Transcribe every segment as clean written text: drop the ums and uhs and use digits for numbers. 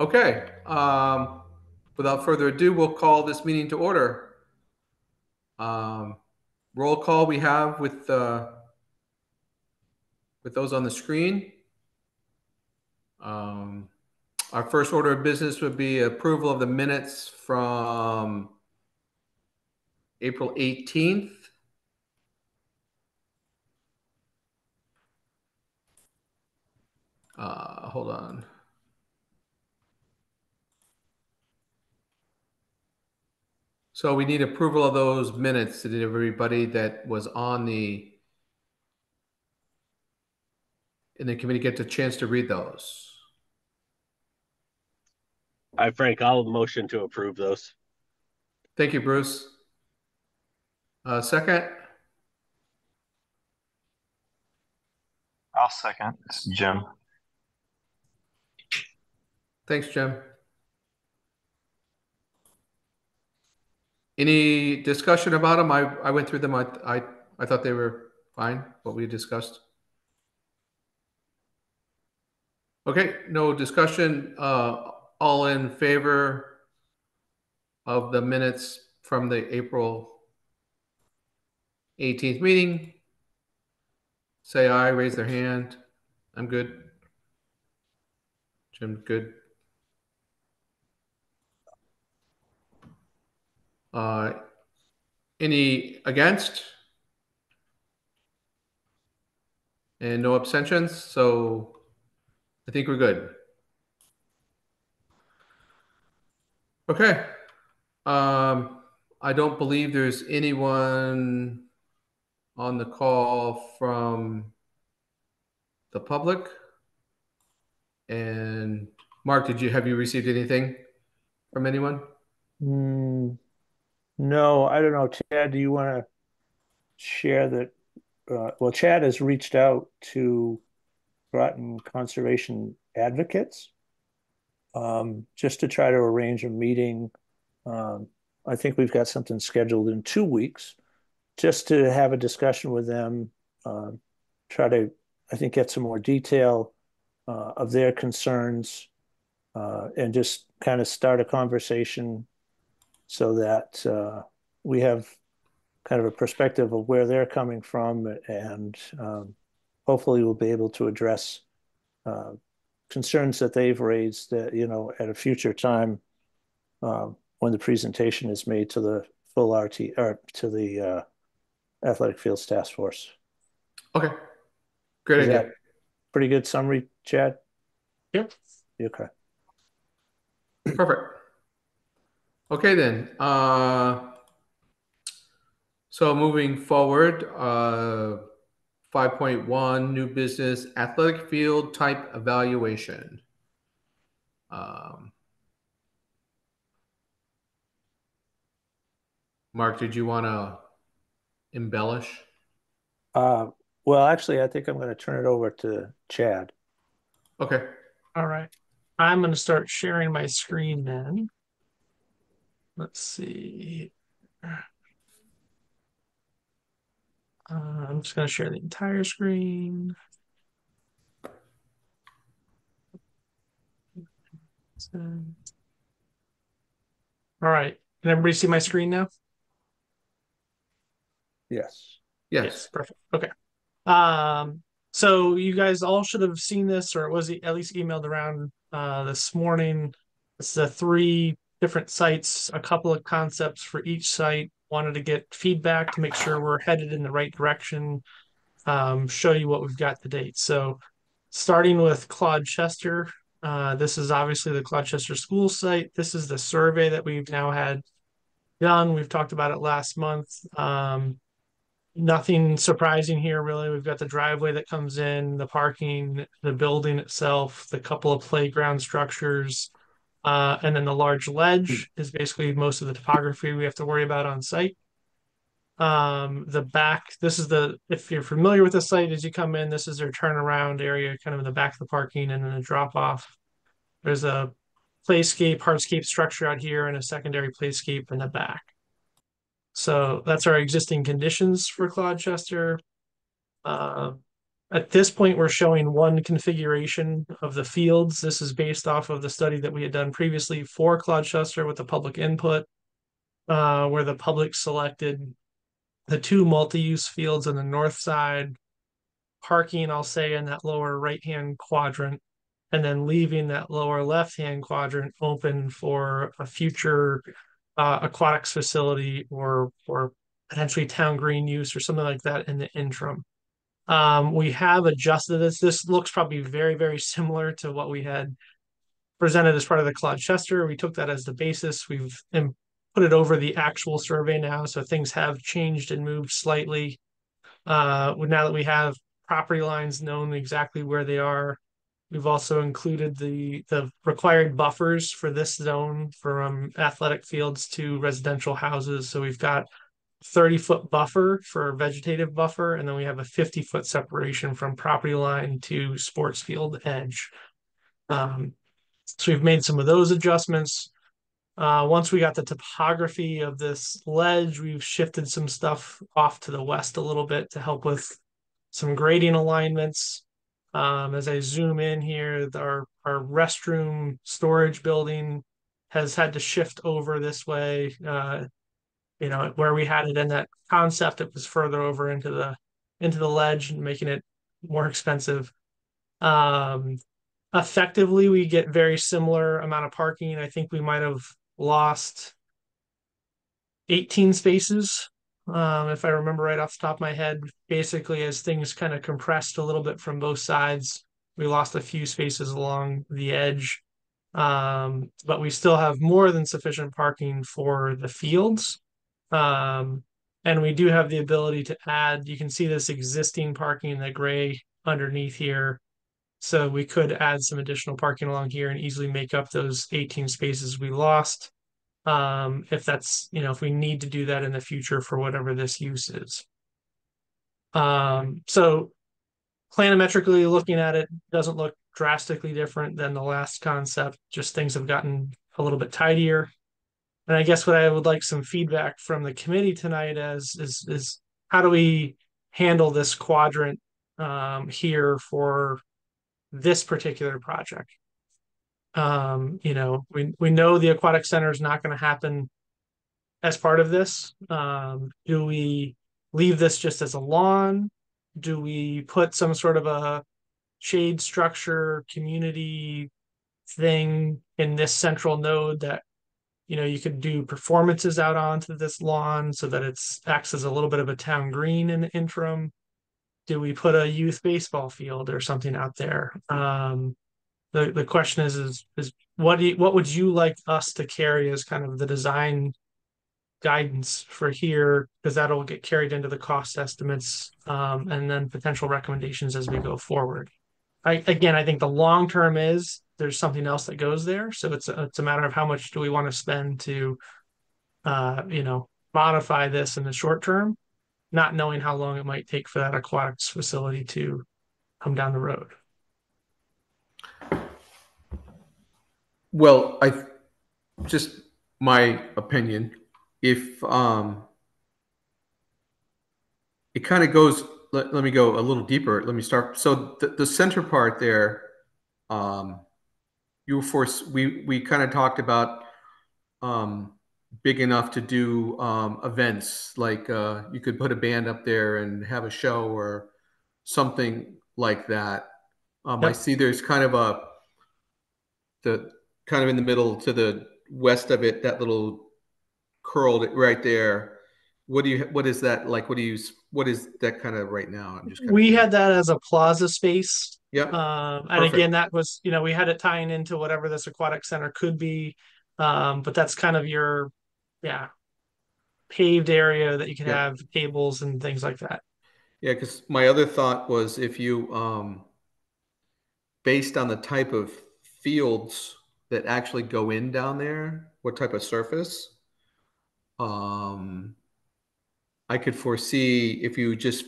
Okay, without further ado, we'll call this meeting to order. Um, Roll call we have with those on the screen. Um, our first order of business would be approval of the minutes from April 18th. Hold on. So we need approval of those minutes. Did everybody that was in the committee get the chance to read those? Frank, I'll motion to approve those. Thank you, Bruce. Second? I'll second. It's Jim. Thanks, Jim. Any discussion about them? I went through them. I thought they were fine, what we discussed. Okay, no discussion. All in favor of the minutes from the April 18th meeting? Say aye, raise their hand. I'm good. Jim, good. Uh, any against? And no abstentions, so I think we're good. Okay. I don't believe there's anyone on the call from the public. And Mark, have you received anything from anyone? Mm, no, I don't know. Chad, do you want to share that? Well, Chad has reached out to Groton conservation advocates just to try to arrange a meeting. Um, I think we've got something scheduled in 2 weeks just to have a discussion with them, try to, I think, get some more detail of their concerns and just kind of start a conversation so that we have kind of a perspective of where they're coming from, and hopefully we'll be able to address uh, concerns that they've raised that, at a future time when the presentation is made to the full RT or to the Athletic Fields Task Force. Okay, great Is idea. that pretty good summary, Chad? Yep. Okay. Perfect. Okay then. So moving forward, 5.1 new business athletic field type evaluation. Um, Mark, did you want to embellish? Uh, well, actually, I think I'm going to turn it over to Chad. Okay. All right. I'm going to start sharing my screen then. Let's see. I'm just going to share the entire screen. All right. Can everybody see my screen now? Yes. Yes. Yes, perfect. Okay. So you guys all should have seen this, or it was at least emailed around this morning. It's the three different sites, a couple of concepts for each site. Wanted to get feedback to make sure we're headed in the right direction. Show you what we've got to date. So starting with Claude Chester, this is obviously the Claude Chester school site. This is the survey that we've now had done. We've talked about it last month. Nothing surprising here, really. We've got the driveway that comes in, the parking, the building itself, the couple of playground structures, and then the large ledge is basically most of the topography we have to worry about on site. The back, this is if you're familiar with the site, as you come in, this is their turnaround area, kind of in the back of the parking, and then a drop off. There's a playscape, hardscape structure out here, and a secondary playscape in the back. So that's our existing conditions for Claude Chester. At this point, we're showing one configuration of the fields. This is based off of the study that we had done previously for Cloudchester with the public input, where the public selected the two multi-use fields on the north side, parking, I'll say, in that lower right-hand quadrant, and then leaving that lower left-hand quadrant open for a future aquatics facility or potentially town green use or something like that in the interim. We have adjusted this. This looks probably very, very similar to what we had presented as part of the Cloudchester. We took that as the basis. We've put it over the actual survey now, so things have changed and moved slightly. Now that we have property lines known exactly where they are, we've also included the required buffers for this zone from athletic fields to residential houses. So we've got 30-foot buffer for vegetative buffer, and then we have a 50-foot separation from property line to sports field edge. So we've made some of those adjustments. Once we got the topography of this ledge, we've shifted some stuff off to the west a little bit to help with some grading alignments. As I zoom in here, our restroom storage building has had to shift over this way. Where we had it in that concept, it was further over into the ledge, making it more expensive. Effectively, we get very similar amount of parking. I think we might have lost 18 spaces, if I remember right off the top of my head. Basically, as things kind of compressed a little bit from both sides, we lost a few spaces along the edge. But we still have more than sufficient parking for the fields. And we do have the ability to add, you can see this existing parking in the gray underneath here. So we could add some additional parking along here and easily make up those 18 spaces we lost. If we need to do that in the future for whatever this use is. So planimetrically looking at it doesn't look drastically different than the last concept, just things have gotten a little bit tidier. And I guess what I would like some feedback from the committee tonight is how do we handle this quadrant here for this particular project? We know the aquatic center is not going to happen as part of this. Do we leave this just as a lawn? Do we put some sort of a shade structure community thing in this central node that you could do performances out onto this lawn so that it acts as a little bit of a town green in the interim? Do we put a youth baseball field or something out there? The question is what would you like us to carry as kind of the design guidance for here, because that'll get carried into the cost estimates, and then potential recommendations as we go forward. I think the long term is there's something else that goes there, so it's a matter of how much do we want to spend to modify this in the short term, not knowing how long it might take for that aquatics facility to come down the road. Well, just my opinion, if it kind of goes, let me go a little deeper. Let me start. So the center part there, we kind of talked about big enough to do events, like you could put a band up there and have a show or something like that. I Yep. see there's kind of in the middle to the west of it, that little curled right there. What is that like? What is that kind of right now? I'm just kind of We curious. had that as a plaza space. Yep. And Perfect. again, that was, we had it tying into whatever this aquatic center could be. But that's kind of your, paved area that you could Yep. have tables and things like that. Yeah, because my other thought was if you, based on the type of fields that actually go in down there, what type of surface, I could foresee if you just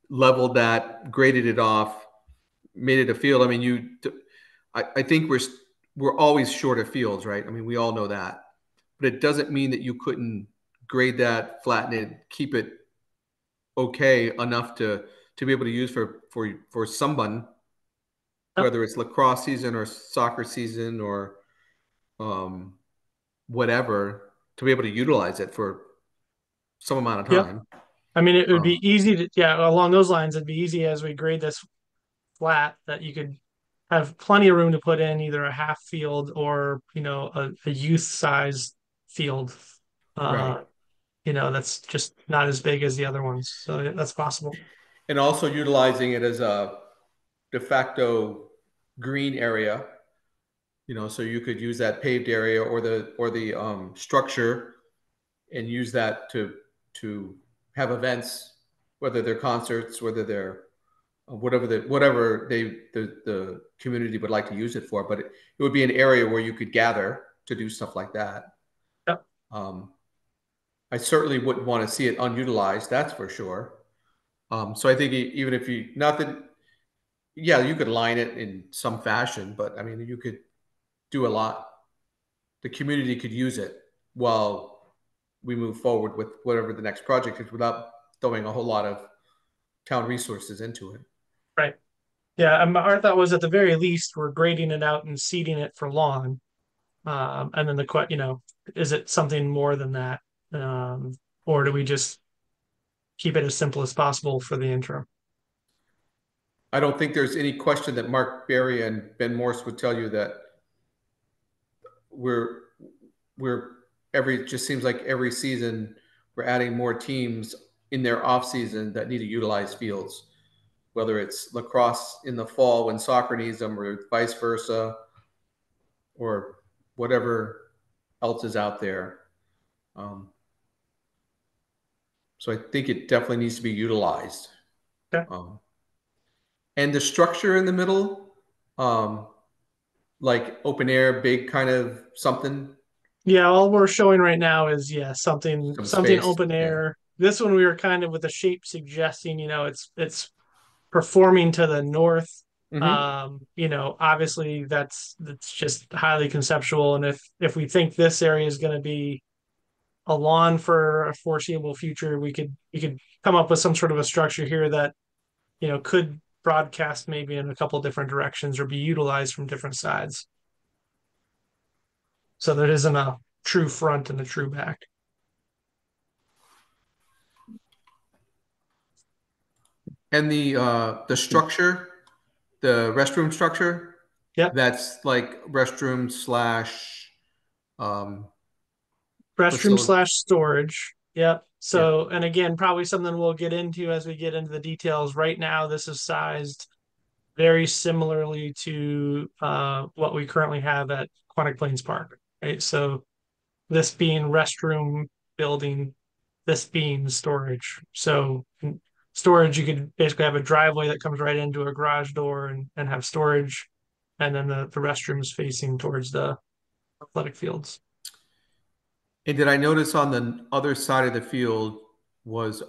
leveled that, graded it off, made it a field. I mean, I think we're always short of fields, right? I mean, we all know that, but it doesn't mean that you couldn't grade that, flatten it, keep it okay enough to to be able to use for someone, Yep. whether it's lacrosse season or soccer season or um, whatever, to be able to utilize it for some amount of Yep. time. I mean, it would Um, be easy to, yeah, along those lines, it'd be easy as we grade this flat that you could have plenty of room to put in either a half field or, a youth size field. right. Uh, that's just not as big as the other ones. So yeah, that's possible. And also utilizing it as a de facto green area, so you could use that paved area or the structure and use that to have events, whether they're concerts, whether they're whatever the community would like to use it for. But it would be an area where you could gather to do stuff like that. Yep. Um, I certainly wouldn't want to see it unutilized. That's for sure. So I think even if you not that yeah, you could line it in some fashion, but I mean you could do a lot. The community could use it while we move forward with whatever the next project is without throwing a whole lot of town resources into it. Right. Yeah. Our thought was at the very least, we're grading it out and seeding it for lawn. And then is it something more than that? Or do we just keep it as simple as possible for the interim? I don't think there's any question that Mark Berry and Ben Morse would tell you that we're we're every just seems like every season we're adding more teams in their off season that need to utilize fields, whether it's lacrosse in the fall when soccer needs them, or vice versa, or whatever else is out there. Um, so I think it definitely needs to be utilized. Okay. Um, and the structure in the middle, um, like open air, big kind of something, Yeah, all we're showing right now is something some something space. open Yeah. air. This one we were kind of with the shape suggesting, it's performing to the north. Mm-hmm. Obviously that's just highly conceptual. And if we think this area is going to be a lawn for a foreseeable future, we could come up with some sort of a structure here that, could broadcast maybe in a couple different directions or be utilized from different sides. So there isn't a true front and a true back. And the structure, the restroom structure, Yep. that's like restroom slash um Restroom facility. slash storage. Yep. Yeah, So, and again, probably something we'll get into as we get into the details. Right now, this is sized very similarly to what we currently have at Quantic Plains Park. Right. So this being restroom building, this being storage. So storage, you could basically have a driveway that comes right into a garage door and have storage, and then the restrooms facing towards the athletic fields. and did I notice on the other side of the field was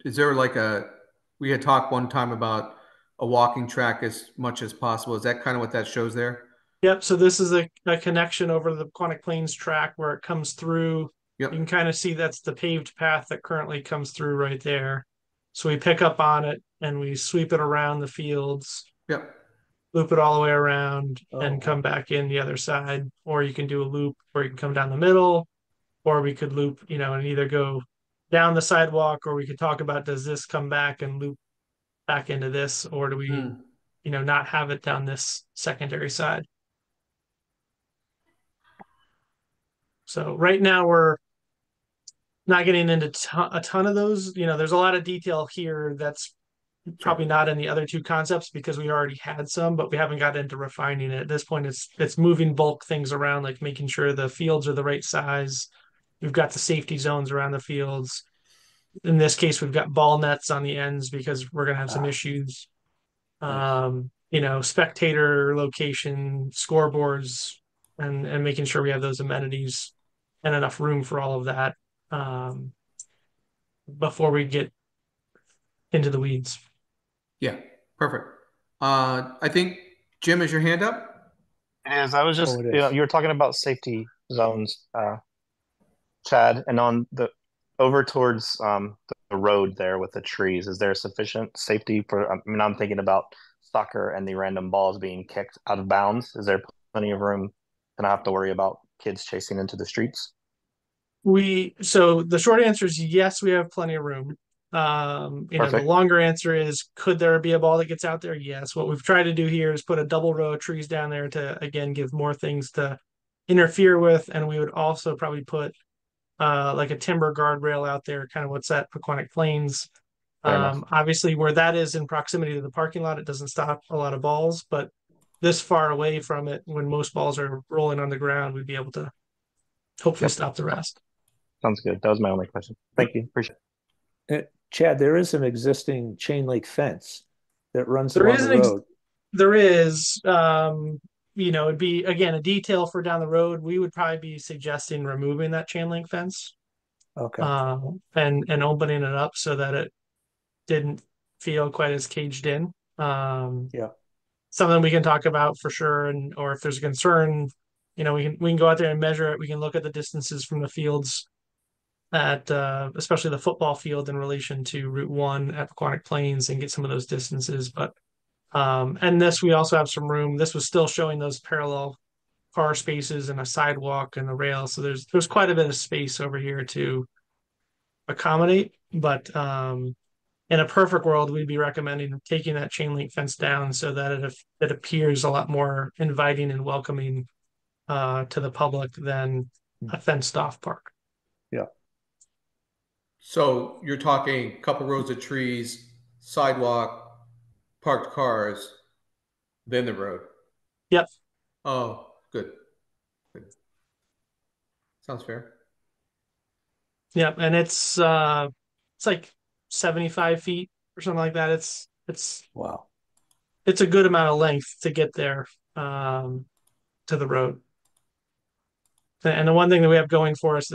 is there like we had talked one time about a walking track as much as possible. Is that kind of what that shows there? Yep. So this is a connection over to the Quantic Plains track where it comes through. You can Yep. kind of see that's the paved path that currently comes through right there. So we pick up on it and we sweep it around the fields, Yep. loop it all the way around, Oh, and come back in the other side. Or you can do a loop where you can come down the middle, or we could loop, and either go down the sidewalk, or we could talk about does this come back and loop back into this, or do we, Hmm. not have it down this secondary side? So right now we're not getting into a ton of those. There's a lot of detail here that's Sure. probably not in the other two concepts because we already had some, but we haven't got into refining it. At this point, it's moving bulk things around, like making sure the fields are the right size. We've got the safety zones around the fields. In this case, we've got ball nets on the ends because we're going to have some issues. Nice. Spectator location, scoreboards, and making sure we have those amenities and enough room for all of that um, before we get into the weeds. Yeah. Perfect. I think Jim, is your hand up? It is. I was just, it is. you were talking about safety zones, Chad, and on over towards the road there with the trees, is there sufficient safety for? I mean, I'm thinking about soccer and the random balls being kicked out of bounds. Is there plenty of room to not have to worry about kids chasing into the streets? So the short answer is yes, we have plenty of room. The Perfect. longer answer is, could there be a ball that gets out there? Yes. What we've tried to do here is put a double row of trees down there to again give more things to interfere with, and we would also probably put like a timber guardrail out there, kind of what's that Aquatic Plains. Fair enough. Obviously, where that is in proximity to the parking lot, it doesn't stop a lot of balls, but this far away from it, when most balls are rolling on the ground, we'd be able to hopefully Yep. stop the rest. Sounds good. That was my only question. Thank you. Appreciate Chad, there is an existing chain link fence that runs There along is the an ex road. there is it'd be again a detail for down the road. We would probably be suggesting removing that chain link fence, Okay. and opening it up so that it didn't feel quite as caged in. Yeah. Something we can talk about for sure, and or if there's a concern, we can go out there and measure it. We can look at the distances from the fields at especially the football field in relation to Route One at Aquatic Plains and get some of those distances. But and this we also have some room. This was still showing those parallel car spaces and a sidewalk and the rail. So there's quite a bit of space over here to accommodate. But in a perfect world, we'd be recommending taking that chain link fence down so that it appears a lot more inviting and welcoming to the public than a fenced off park. Yeah. So you're talking a couple rows of trees, sidewalk, parked cars, then the road. Yep. Oh, good. Good. Sounds fair. Yep. And it's like 75 feet or something like that. Wow. It's a good amount of length to get there um, to the road. And the one thing that we have going for us,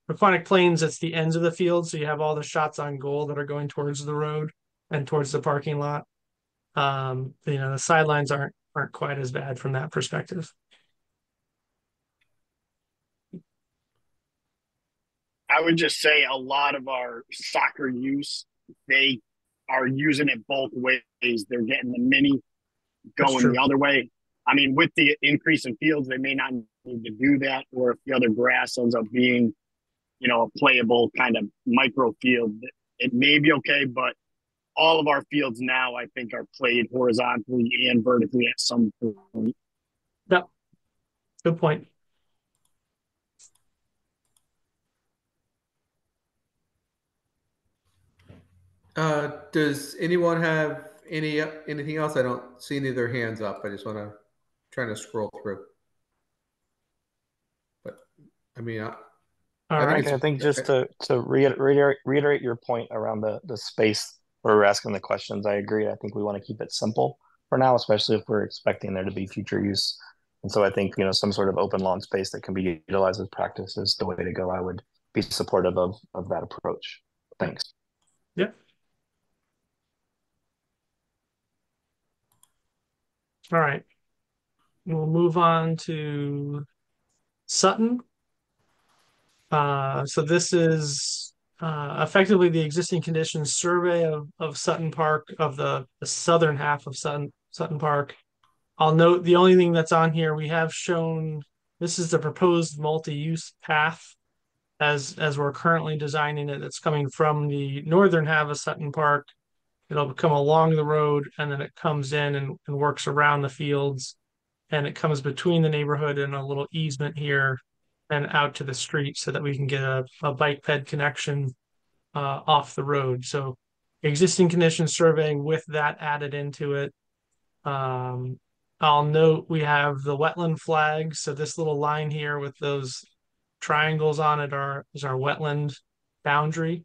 Aquatic Plains, it's the ends of the field, so you have all the shots on goal that are going towards the road and towards the parking lot. The sidelines aren't quite as bad from that perspective. I would just say a lot of our soccer use, they are using it both ways. They're getting the mini That's going the true. other way. I mean, with the increase in fields, they may not need to do that, or if the other grass ends up being, a playable kind of micro field, it may be okay. But all of our fields now, I think, are played horizontally and vertically at some point. Yep. Good point. Does anyone have anything else? I don't see any of their hands up. I just want to trying to scroll through. But I mean, All I think right. Okay, I think just to reiterate your point around the space where we're asking the questions, I agree. I think we want to keep it simple for now, especially if we're expecting there to be future use. And so I think, some sort of open lawn space that can be utilized as practice is the way to go. I would be supportive of that approach. Thanks. Yep. All right. We'll move on to Sutton. So this is effectively the existing conditions survey of Sutton Park, of the southern half of Sutton Park. I'll note the only thing that's on here, we have shown this is the proposed multi-use path as we're currently designing it. It's coming from the northern half of Sutton Park. It'll come along the road and then it comes in and works around the fields, and it comes between the neighborhood and a little easement here and out to the street so that we can get a bike ped connection off the road. So existing condition surveying with that added into it. I'll note we have the wetland flag. So this little line here with those triangles on it is our wetland boundary.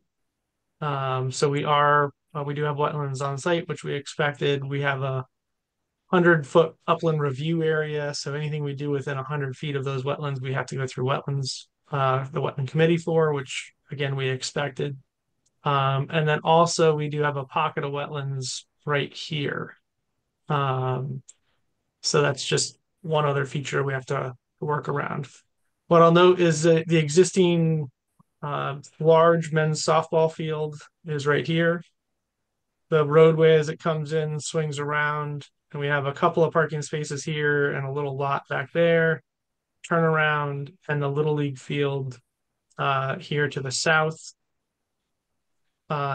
So we do have wetlands on site, which we expected. We have a 100-foot upland review area. So anything we do within 100 feet of those wetlands, we have to go through the wetland committee for, which again, we expected. And then also we do have a pocket of wetlands right here. So that's just one other feature we have to work around. What I'll note is that the existing Large men's softball field is right here. The roadway as it comes in swings around, and we have a couple of parking spaces here and a little lot back there. Turnaround and the Little League field here to the south.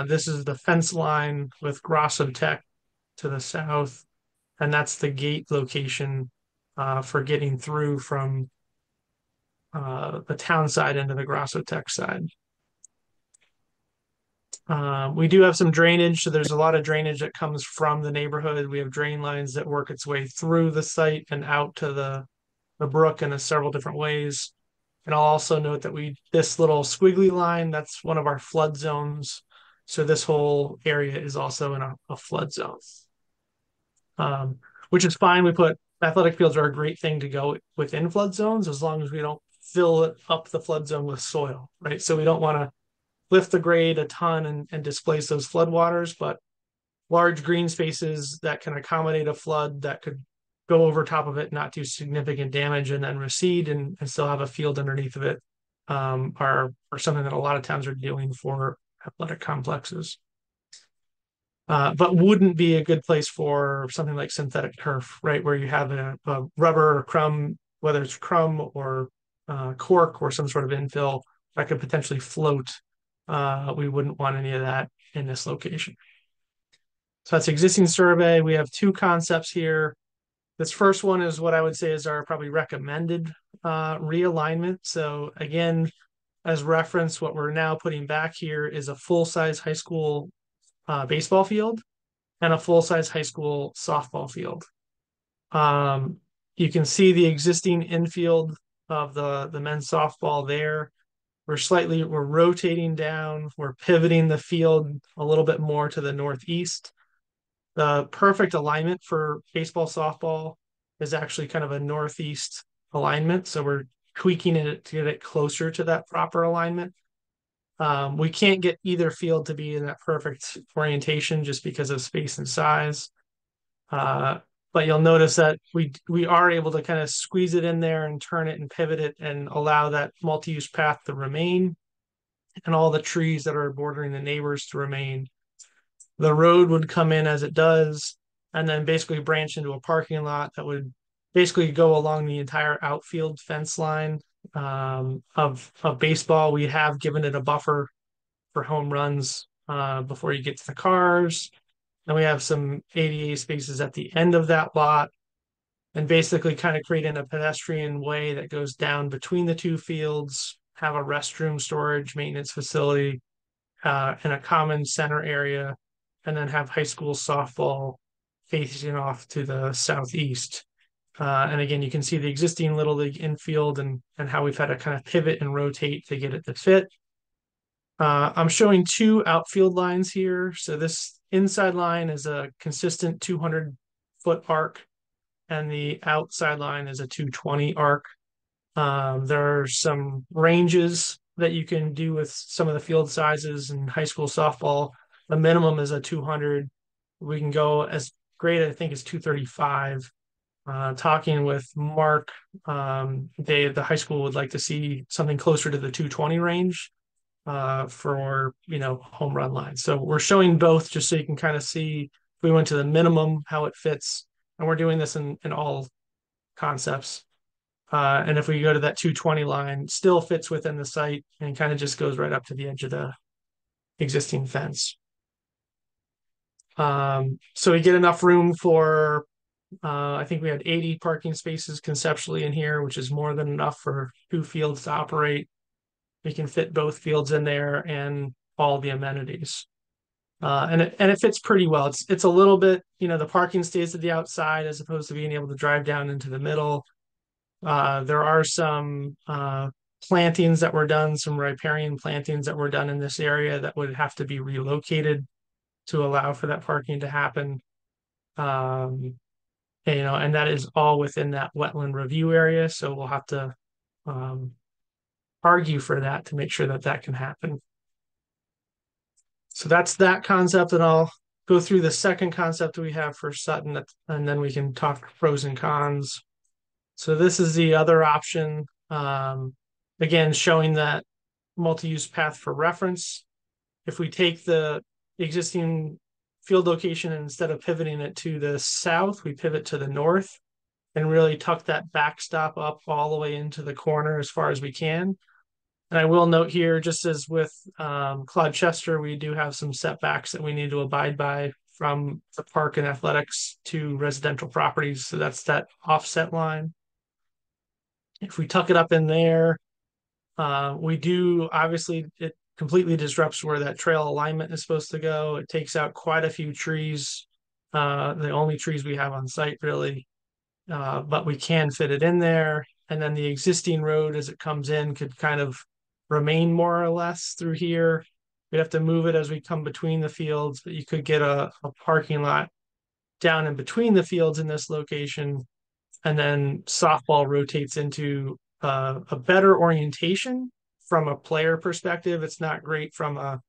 This is the fence line with Grosso Tech to the south, and that's the gate location for getting through from the town side into the Grosso Tech side. We do have some drainage, so there's a lot of drainage that comes from the neighborhood. We have drain lines that work its way through the site and out to the brook in several different ways. And I'll also note that this little squiggly line, that's one of our flood zones. So this whole area is also in a flood zone, which is fine. Athletic fields are a great thing to go within flood zones as long as we don't fill up the flood zone with soil, right? So we don't want to lift the grade a ton and displace those floodwaters, but large green spaces that can accommodate a flood that could go over top of it, not do significant damage, and then recede and still have a field underneath of it are something that a lot of towns are doing for athletic complexes. But wouldn't be a good place for something like synthetic turf, right? Where you have a rubber or crumb, whether it's crumb or cork or some sort of infill that could potentially float. We wouldn't want any of that in this location. So that's existing survey. We have two concepts here. This first one is what I would say is our probably recommended realignment. So again, as reference, what we're now putting back here is a full-size high school baseball field and a full-size high school softball field. You can see the existing infield of the men's softball there. We're rotating down, we're pivoting the field a little bit more to the northeast. The perfect alignment for baseball softball is actually kind of a northeast alignment. So we're tweaking it to get it closer to that proper alignment. We can't get either field to be in that perfect orientation just because of space and size. But you'll notice that we are able to kind of squeeze it in there and turn it and pivot it and allow that multi-use path to remain and all the trees that are bordering the neighbors to remain. The road would come in as it does and then basically branch into a parking lot that would basically go along the entire outfield fence line of baseball. We have given it a buffer for home runs before you get to the cars. And we have some ADA spaces at the end of that lot and basically kind of creating a pedestrian way that goes down between the two fields, have a restroom, storage, maintenance facility, and a common center area, and then have high school softball facing off to the southeast. And again, you can see the existing Little League infield and how we've had to kind of pivot and rotate to get it to fit. I'm showing two outfield lines here. So this inside line is a consistent 200-foot arc, and the outside line is a 220 arc. There are some ranges that you can do with some of the field sizes in high school softball. The minimum is a 200. We can go as great, I think, as 235. Talking with Mark, the high school would like to see something closer to the 220 range for home run lines. So we're showing both just so you can kind of see if we went to the minimum how it fits, and we're doing this in all concepts. And if we go to that 220 line, still fits within the site and kind of just goes right up to the edge of the existing fence. So we get enough room for I think we had 80 parking spaces conceptually in here, which is more than enough for two fields to operate. We can fit both fields in there and all the amenities. And it fits pretty well. It's a little bit, the parking stays at the outside as opposed to being able to drive down into the middle. There are some plantings that were done, some riparian plantings that were done in this area that would have to be relocated to allow for that parking to happen. And that is all within that wetland review area. So we'll have to argue for that to make sure that can happen. So that's that concept, and I'll go through the second concept we have for Sutton, and then we can talk pros and cons. So this is the other option. Again, showing that multi-use path for reference. If we take the existing field location and instead of pivoting it to the south, we pivot to the north and really tuck that backstop up all the way into the corner as far as we can. And I will note here, just as with Claude Chester, we do have some setbacks that we need to abide by from the park and athletics to residential properties. So that's that offset line. If we tuck it up in there, we do obviously it completely disrupts where that trail alignment is supposed to go. It takes out quite a few trees, the only trees we have on site really, but we can fit it in there. And then the existing road as it comes in could kind of remain more or less through here. We'd have to move it as we come between the fields, but you could get a parking lot down in between the fields in this location. And then softball rotates into a better orientation from a player perspective. It's not great from a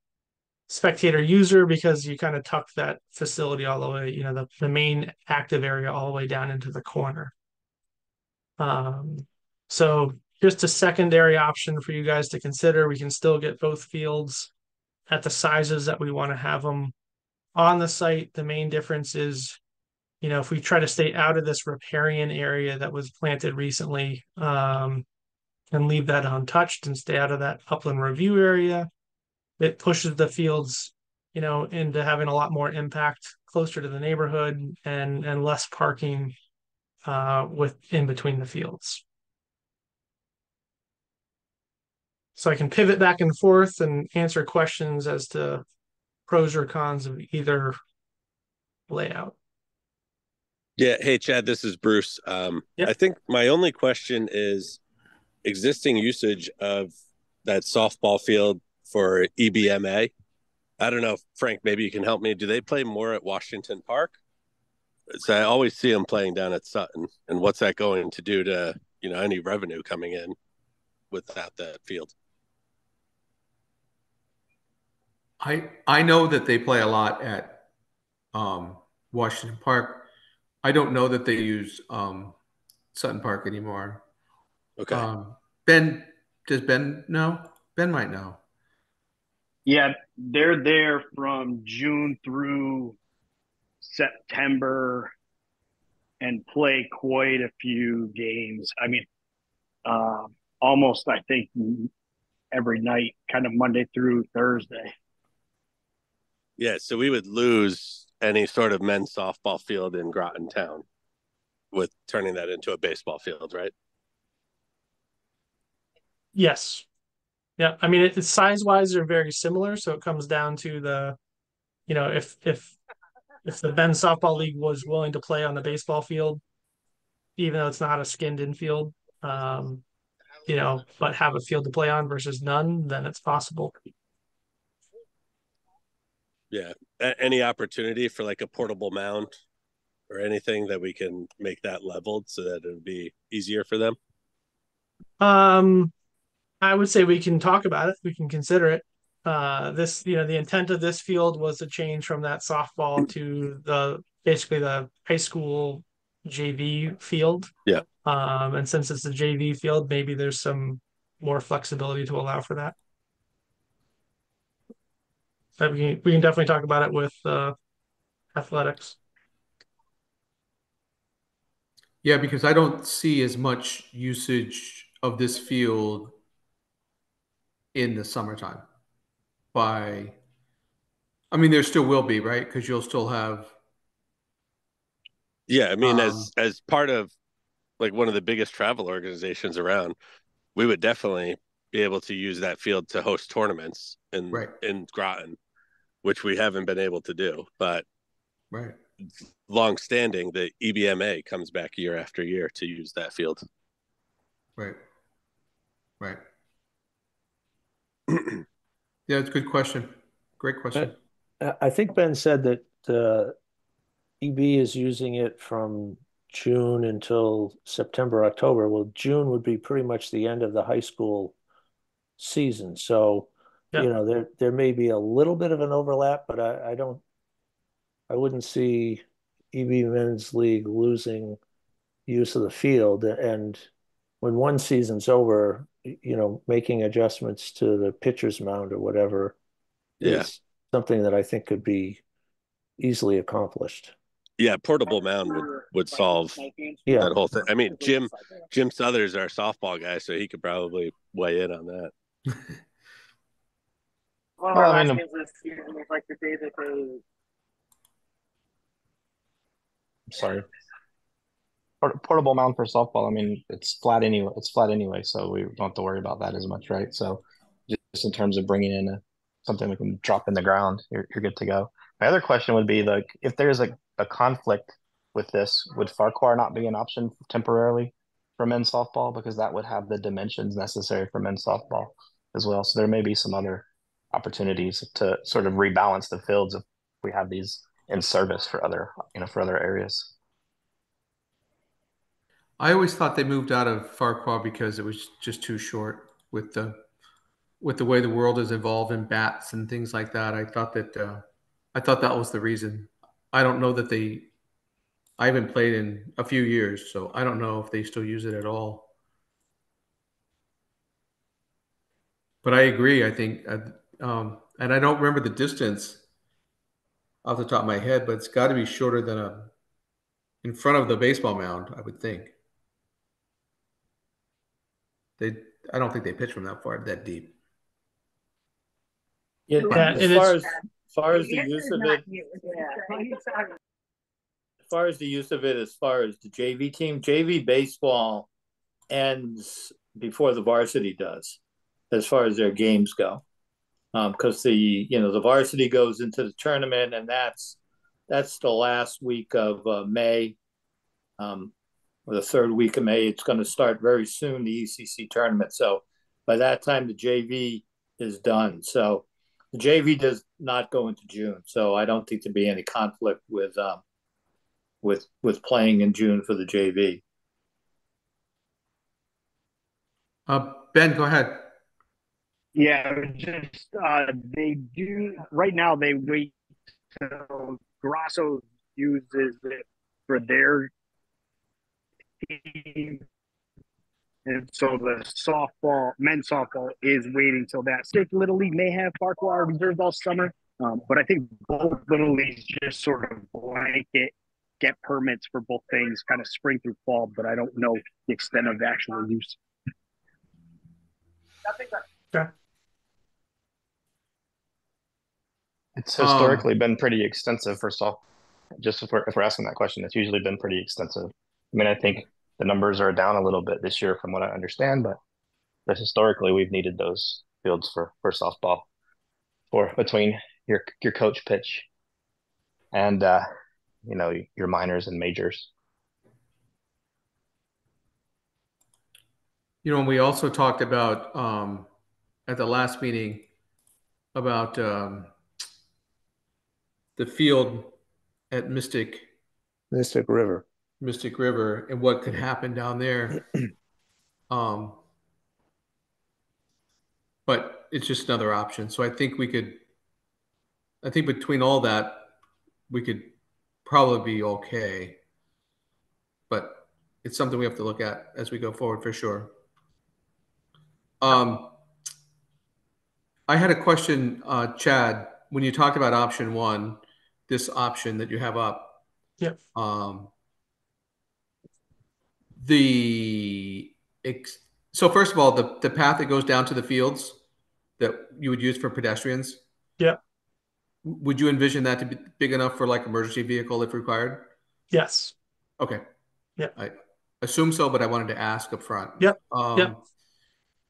spectator user because you kind of tuck that facility all the way, the main active area all the way down into the corner. So just a secondary option for you guys to consider. We can still get both fields at the sizes that we want to have them on the site. The main difference is, if we try to stay out of this riparian area that was planted recently, and leave that untouched and stay out of that upland review area, it pushes the fields, into having a lot more impact closer to the neighborhood and less parking with in between the fields. So I can pivot back and forth and answer questions as to pros or cons of either layout. Yeah. Hey, Chad, this is Bruce. Yep. I think my only question is existing usage of that softball field for EBMA. I don't know, Frank, maybe you can help me. Do they play more at Washington Park? So I always see them playing down at Sutton. And what's that going to do to, any revenue coming in without that field? I know that they play a lot at Washington Park. I don't know that they use Sutton Park anymore. Okay. Ben, does Ben know? Ben might know. Yeah, they're there from June through September and play quite a few games. I mean, almost, I think, every night, kind of Monday through Thursday. Yeah, so we would lose any sort of men's softball field in Groton town with turning that into a baseball field, right? Yes. Yeah. I mean, it's size wise, they're very similar. So it comes down to if the Ben softball league was willing to play on the baseball field, even though it's not a skinned infield, but have a field to play on versus none, then it's possible. Yeah. Any opportunity for like a portable mound or anything that we can make that leveled so that it would be easier for them? I would say we can talk about it. We can consider it. The intent of this field was to change from that softball to basically the high school JV field. Yeah. And since it's a JV field, maybe there's some more flexibility to allow for that. But we can definitely talk about it with athletics. Yeah, because I don't see as much usage of this field in the summertime. I mean, there still will be, right? Because you'll still have. Yeah, I mean, as part of like one of the biggest travel organizations around, we would definitely be able to use that field to host tournaments Right. in Groton, which we haven't been able to do. But Right. long standing, the EBMA comes back year after year to use that field. Right. Right. Yeah, it's a good question. Great question. I think Ben said that EB is using it from June until September, October. Well, June would be pretty much the end of the high school season. So, Yeah. there may be a little bit of an overlap, but I wouldn't see EB Men's League losing use of the field. And when one season's over, making adjustments to the pitcher's mound or whatever Yeah. is something that I think could be easily accomplished. Yeah, portable mound would solve Yeah. that whole thing. I mean, Jim Southers, our softball guy, so he could probably weigh in on that. One of Well, our I last mean, games this season was like the day that they sorry. Portable mound for softball. I mean, it's flat anyway. It's flat anyway, so we don't have to worry about that as much, right? So, just in terms of bringing in something we can drop in the ground, you're good to go. My other question would be like, if there's a conflict with this, would Farquhar not be an option temporarily for men's softball because that would have the dimensions necessary for men's softball as well. So there may be some other opportunities to sort of rebalance the fields if we have these in service for other areas. I always thought they moved out of Farquhar because it was just too short with the way the world has evolved in bats and things like that. I thought that was the reason. I don't know that they. I haven't played in a few years, so I don't know if they still use it at all. But I agree. I think, and I don't remember the distance off the top of my head, but it's got to be shorter than a in front of the baseball mound. I would think they. I don't think they pitch from that far, that deep. Yeah, Yeah, as it far is. as far as the use of it, as far as the use of it, as far as the JV team, JV baseball ends before the varsity does, as far as their games go, because the varsity goes into the tournament, and that's the last week of May, or the third week of May. It's going to start very soon, the ECC tournament. So by that time, the JV is done. So the JV does not go into June. So I don't think there'd be any conflict with playing in June for the JV. Ben, go ahead. yeah, just they do right now. They wait till Grasso uses it for their team, and so the men's softball is waiting till that. State Little League may have Farquhar reserved all summer, but I think both Little Leagues just sort of blanket get permits for both things, kind of spring through fall. But I don't know the extent of the actual use. Okay. It's Um, historically been pretty extensive for soft. Just if we're asking that question, it's usually been pretty extensive. I mean, I think the numbers are down a little bit this year from what I understand, but historically we've needed those fields for softball for between your coach pitch and your minors and majors. and we also talked about at the last meeting about the field at Mystic River. Mystic River and what could happen down there. Um, but it's just another option. So I think between all that, we could probably be okay. But it's something we have to look at as we go forward for sure. Um, I had a question, Chad, when you talked about option one, this option that you have up, Yep. the ex- so first of all, the path that goes down to the fields that you would use for pedestrians, Yep. would you envision that to be big enough for like emergency vehicle if required? Yes. Okay. Yep. I assume so, but I wanted to ask up front. Yep. Yep.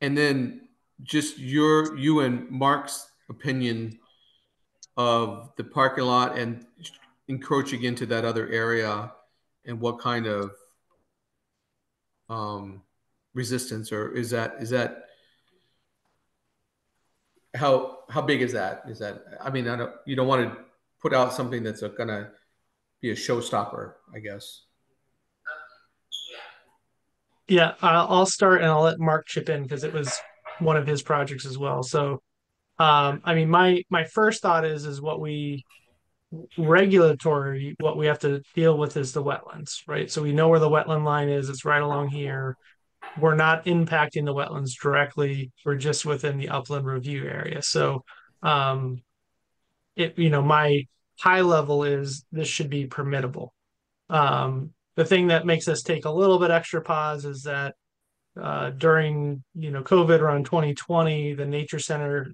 And then just you and Mark's opinion of the parking lot and encroaching into that other area and what kind of um, resistance, or is that how big is that? Is that, I mean, you don't want to put out something that's gonna be a showstopper, I guess. Yeah. I'll start and I'll let Mark chip in because it was one of his projects as well. So, I mean, my first thought is what we have to deal with is the wetlands, right? So we know where the wetland line is. It's right along here. we're not impacting the wetlands directly. We're just within the upland review area. So, um, my high level is this should be permittable. The thing that makes us take a little bit extra pause is that during COVID around 2020, the Nature Center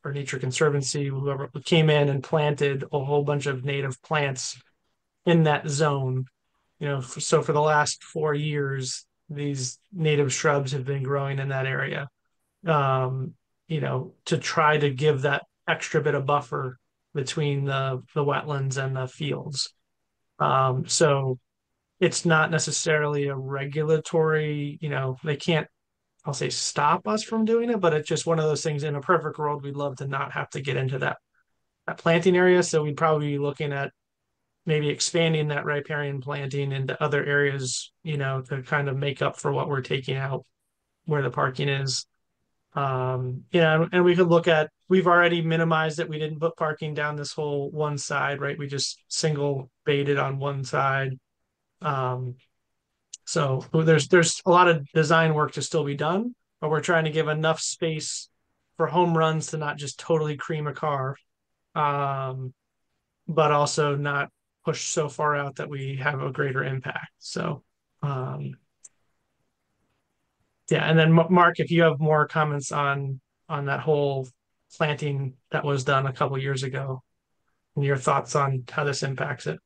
or Nature Conservancy, whoever came in and planted a whole bunch of native plants in that zone. So for the last 4 years, these native shrubs have been growing in that area. To try to give that extra bit of buffer between the wetlands and the fields. So it's not necessarily a regulatory, they can't, I'll say, stop us from doing it, but it's just one of those things. In a perfect world, we'd love to not have to get into that planting area. So we'd probably be looking at maybe expanding that riparian planting into other areas, to kind of make up for what we're taking out where the parking is. And we could look at, we've already minimized it. We didn't put parking down this whole one side, right? We just single baited on one side. Um, so there's a lot of design work to still be done, but we're trying to give enough space for home runs to not just totally cream a car, but also not push so far out that we have a greater impact. So, yeah. And then Mark, if you have more comments on that whole planting that was done a couple years ago, and your thoughts on how this impacts it.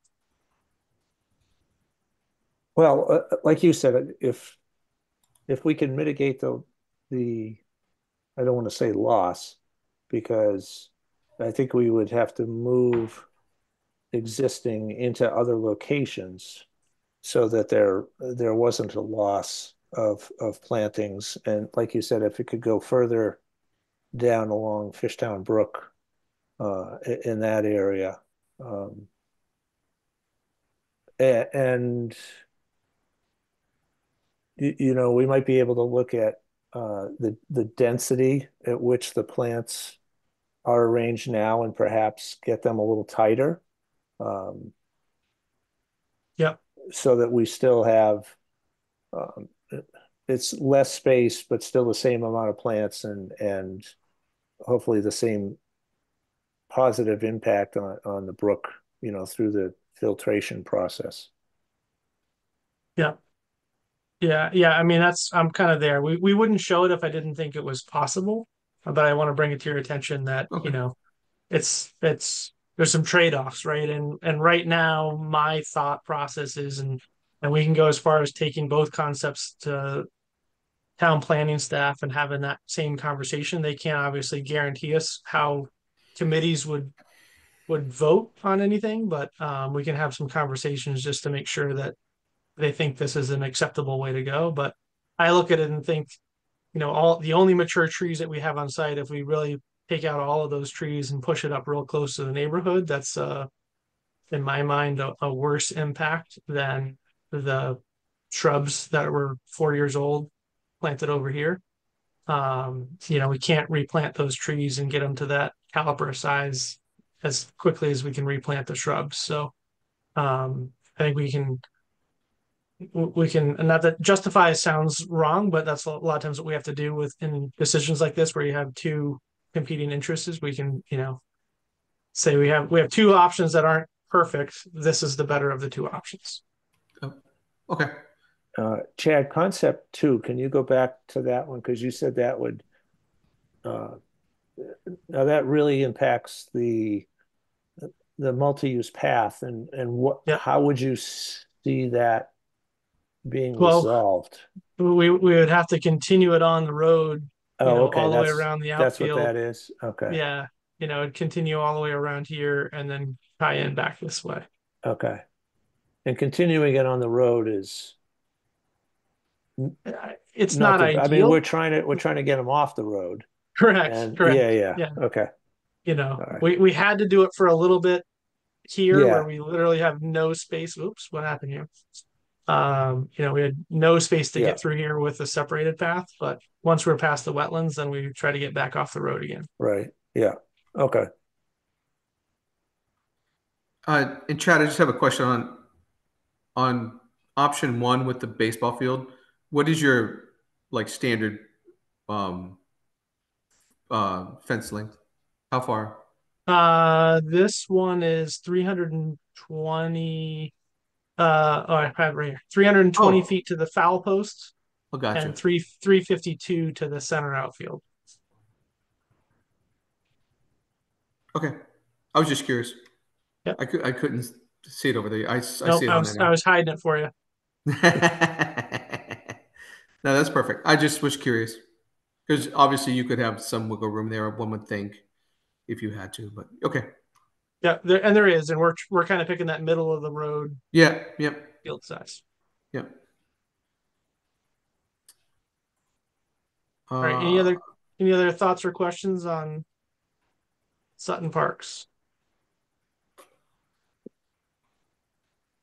Well, like you said, if we can mitigate the I don't want to say loss, because I think we would have to move existing into other locations so that there wasn't a loss of plantings. And like you said, if it could go further down along Fishtown Brook, in that area, um, and we might be able to look at the density at which the plants are arranged now and perhaps get them a little tighter, um, Yep. so that we still have, um, it's less space, but still the same amount of plants and hopefully the same positive impact on the brook, through the filtration process. Yeah. Yeah. Yeah. I mean, I'm kind of there. We wouldn't show it if I didn't think it was possible, but I want to bring it to your attention that, Okay. there's some trade-offs, right? And right now my thought process is, and we can go as far as taking both concepts to town planning staff and having that same conversation. They can't obviously guarantee us how committees would vote on anything, but we can have some conversations just to make sure that they think this is an acceptable way to go. But I look at it and think, all the only mature trees that we have on site, if we really take out all of those trees and push it up real close to the neighborhood, that's in my mind a worse impact than the shrubs that were 4 years old planted over here. We can't replant those trees and get them to that caliper size as quickly as we can replant the shrubs. So I think we can, and not that justify sounds wrong, but that's a lot of times what we have to do with in decisions like this, where you have two competing interests. Is we can, say we have two options that aren't perfect. This is the better of the two options. Oh, okay. Chad, concept two, can you go back to that one? Because you said that would, uh, now that really impacts the multi-use path, and Yeah. how would you see that being Well, resolved? we would have to continue it on the road, Oh, okay, all the way around the that's what outfield. that is. Okay, Yeah, it'd continue all the way around here and then tie in back this way. okay. And continuing it on the road is It's not not the, I mean, ideal. we're trying to get them off the road. Correct, And correct. yeah, Yeah, okay, all right. we had to do it for a little bit here where Yeah, we literally have no space. Oops, what happened here? We had no space to yeah, get through here with a separated path, but once we're past the wetlands, then we try to get back off the road again. right. Yeah, okay. And Chad, I just have a question on option one with the baseball field. What is your like standard um, fence length? How far? This one is 320. Oh, I have it right here. 320 Oh, feet to the foul post oh, gotcha. and 352 to the center outfield. Okay, I was just curious. Yep. I couldn't see it over there. I Nope, see it I on there was I now. was hiding it for you. No, that's perfect. I just was curious because obviously you could have some wiggle room there. One would think if you had to, but okay. Yeah, there is, and we're kind of picking that middle of the road Yeah, yep, field size. yep. All right. Uh, Any other thoughts or questions on Sutton Parks?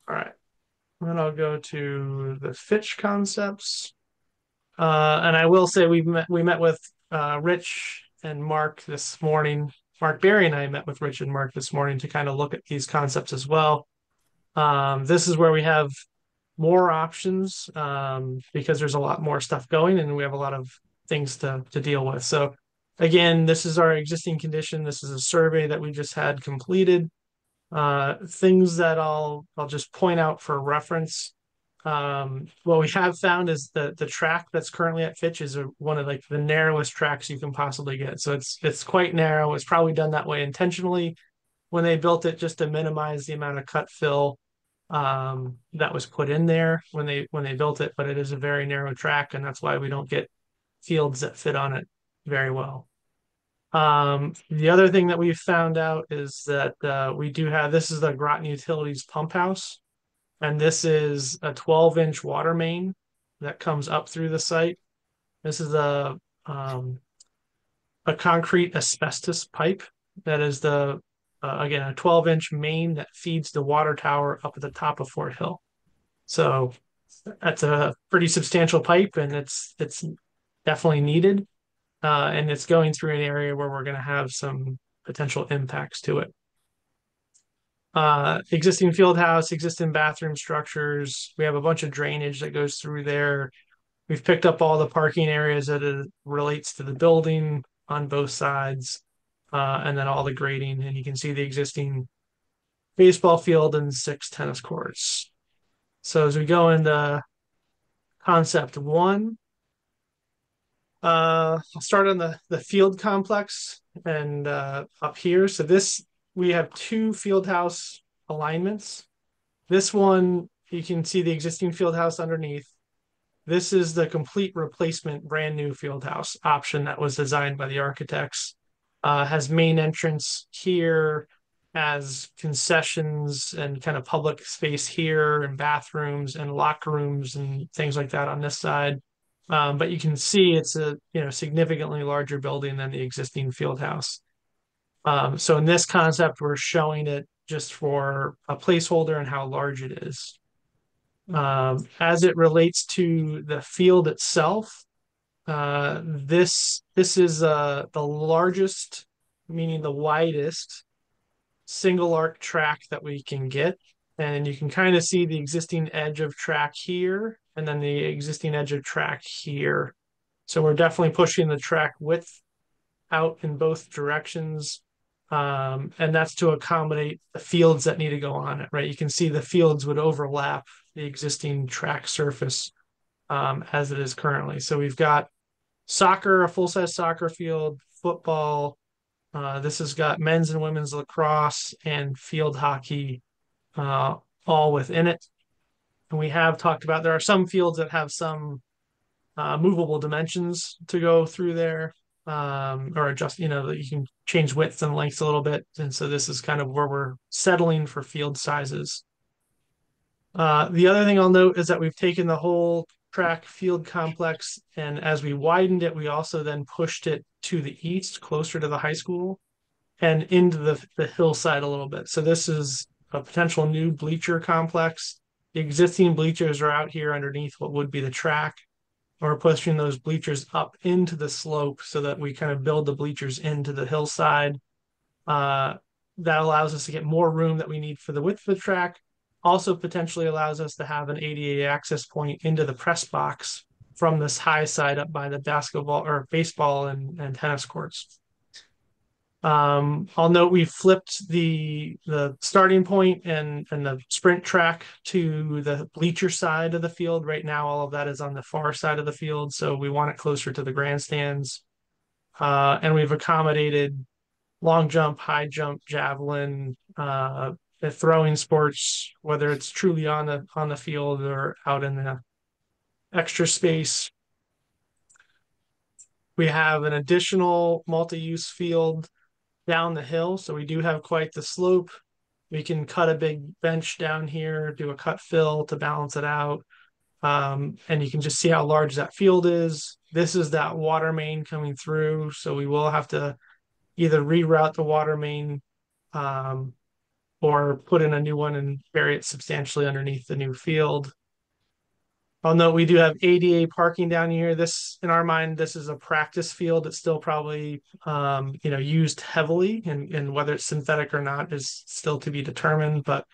All right. Then I'll go to the Fitch concepts. And I will say we met with Rich and Mark this morning. Mark Berry and I met with Rich and Mark this morning to kind of look at these concepts as well. This is where we have more options because there's a lot more stuff going and we have a lot of things to deal with. So again, this is our existing condition. This is a survey that we just had completed. Things that I'll just point out for reference. What we have found is that the track that's currently at Fitch is one of like the narrowest tracks you can possibly get. So it's quite narrow. It's probably done that way intentionally when they built it just to minimize the amount of cut fill that was put in there when they built it. But it is a very narrow track, and that's why we don't get fields that fit on it very well. The other thing that we've found out is that we do have this is the Groton Utilities pump house, and this is a 12-inch water main that comes up through the site. This is um, a concrete asbestos pipe that is the again a 12-inch main that feeds the water tower up at the top of Fort Hill. So that's a pretty substantial pipe, and it's definitely needed. And it's going through an area where we're going to have some potential impacts to it. Existing field house, existing bathroom structures. We have a bunch of drainage that goes through there. We've picked up all the parking areas that it relates to the building on both sides, and then all the grading. And you can see the existing baseball field and 6 tennis courts. So as we go into concept one, I'll start on the field complex and up here. So this we have 2 field house alignments. This one you can see the existing field house underneath. This is the complete replacement, brand new field house option that was designed by the architects. Has main entrance here, has concessions and kind of public space here, and bathrooms and locker rooms and things like that on this side. But you can see it's a significantly larger building than the existing field house. So in this concept, we're showing it just for a placeholder and how large it is. As it relates to the field itself, this is the largest, meaning the widest single arc track that we can get. And you can kind of see the existing edge of track here and then the existing edge of track here. So we're definitely pushing the track width out in both directions. And that's to accommodate the fields that need to go on it, right? You can see the fields would overlap the existing track surface as it is currently. So we've got soccer, a full-size soccer field, football. This has got men's and women's lacrosse and field hockey all within it. And we have talked about there are some fields that have some movable dimensions to go through there or adjust, that you can change widths and lengths a little bit. And so this is kind of where we're settling for field sizes. The other thing I'll note is that we've taken the whole track field complex, and as we widened it, we also then pushed it to the east, closer to the high school, and into the hillside a little bit. So this is a potential new bleacher complex. The existing bleachers are out here underneath what would be the track. We're pushing those bleachers up into the slope so that we kind of build the bleachers into the hillside. That allows us to get more room that we need for the width of the track. Also potentially allows us to have an ADA access point into the press box from this high side up by the basketball or baseball and tennis courts. I'll note we flipped the starting point and the sprint track to the bleacher side of the field. Right now, all of that is on the far side of the field, so we want it closer to the grandstands. And we've accommodated long jump, high jump, javelin, the throwing sports, whether it's truly on the field or out in the extra space. We have an additional multi-use field down the hill, so we do have quite the slope. We can cut a big bench down here, do a cut fill to balance it out. And you can just see how large that field is. This is that water main coming through, so we will have to either reroute the water main or put in a new one and bury it substantially underneath the new field. I'll note we do have ADA parking down here. This, in our mind, this is a practice field. It's still probably used heavily, and whether it's synthetic or not is still to be determined. But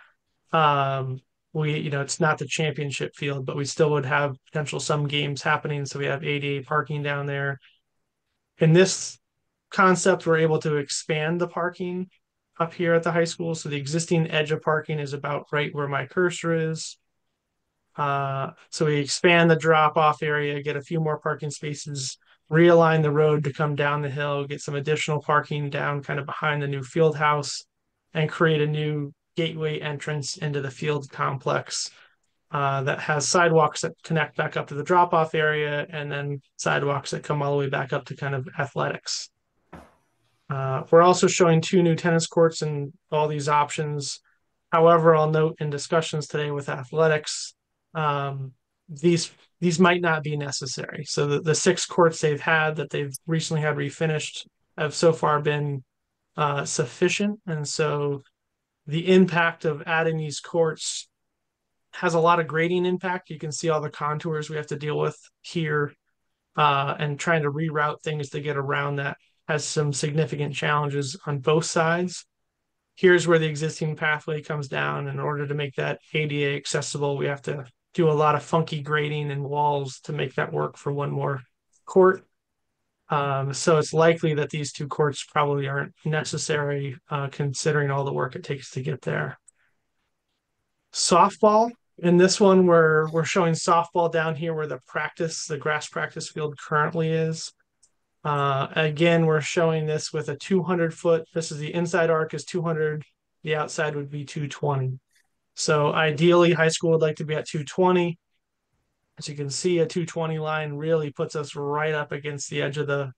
it's not the championship field, but we still would have potential some games happening. So we have ADA parking down there. In this concept, we're able to expand the parking up here at the high school. So the existing edge of parking is about right where my cursor is. So we expand the drop-off area, get a few more parking spaces, realign the road to come down the hill, get some additional parking down kind of behind the new field house, and create a new gateway entrance into the field complex that has sidewalks that connect back up to the drop-off area, and then sidewalks that come all the way back up to kind of athletics. We're also showing 2 new tennis courts and all these options. However, I'll note in discussions today with athletics, these might not be necessary. So the 6 courts they've had that they've recently had refinished have so far been sufficient. And so the impact of adding these courts has a lot of grading impact. You can see all the contours we have to deal with here, and trying to reroute things to get around that has some significant challenges on both sides. Here's where the existing pathway comes down. In order to make that ADA accessible, we have to do a lot of funky grading and walls to make that work for one more court. So it's likely that these 2 courts probably aren't necessary, considering all the work it takes to get there. Softball. In this one, we're showing softball down here where the grass practice field currently is. Again, we're showing this with a 200-foot. This is the inside arc is 200. The outside would be 220. So ideally, high school would like to be at 220. As you can see, a 220 line really puts us right up against the edge of the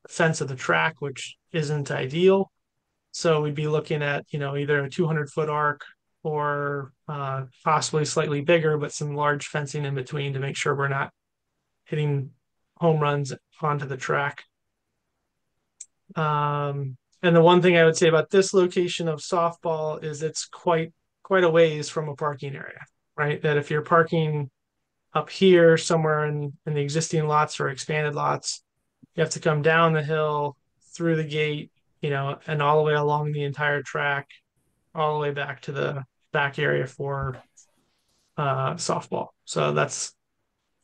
fence of the track, which isn't ideal. So we'd be looking at, either a 200-foot arc or possibly slightly bigger, but some large fencing in between to make sure we're not hitting home runs onto the track. And the one thing I would say about this location of softball is it's quite a ways from a parking area, right? That if you're parking up here somewhere in the existing lots or expanded lots, you have to come down the hill through the gate, and all the way along the entire track, all the way back to the back area for softball. So that's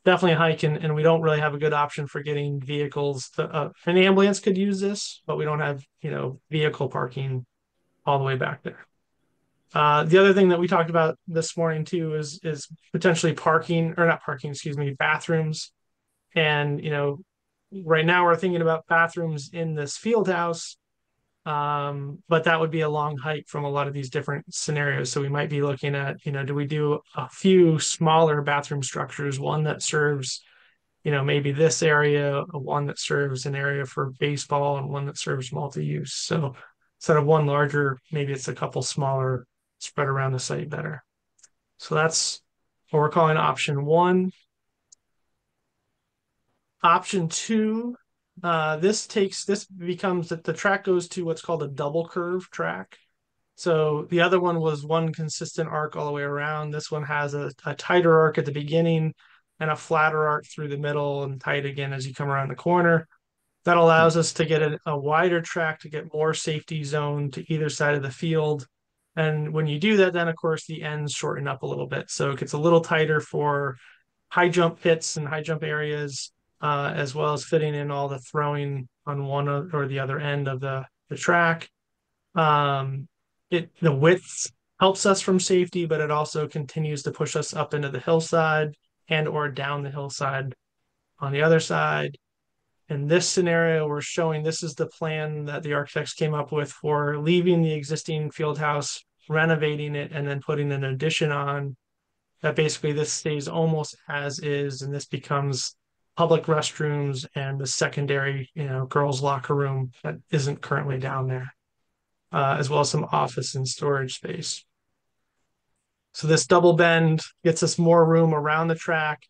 definitely a hike, and we don't really have a good option for getting vehicles. An ambulance could use this, but we don't have, vehicle parking all the way back there. The other thing that we talked about this morning too is potentially bathrooms. And, right now we're thinking about bathrooms in this field house, but that would be a long hike from a lot of these different scenarios. So we might be looking at, do we do a few smaller bathroom structures, one that serves, maybe this area, one that serves an area for baseball, and one that serves multi-use. So instead of one larger, maybe it's a couple smaller spread around the site better. So that's what we're calling option 1. Option 2, this becomes that the track goes to what's called a double curve track. So the other one was one consistent arc all the way around. This one has a tighter arc at the beginning and a flatter arc through the middle and tight again as you come around the corner. That allows us to get a wider track to get more safety zone to either side of the field. And when you do that, then of course the ends shorten up a little bit. So it gets a little tighter for high jump pits and high jump areas, as well as fitting in all the throwing on one or the other end of the track. Um, the width helps us from safety, but it also continues to push us up into the hillside and or down the hillside on the other side. In this scenario, we're showing this is the plan that the architects came up with for leaving the existing field house, renovating it, and then putting an addition on. That basically this stays almost as is, and this becomes public restrooms and the secondary, girls' locker room that isn't currently down there, as well as some office and storage space. So this double bend gets us more room around the track.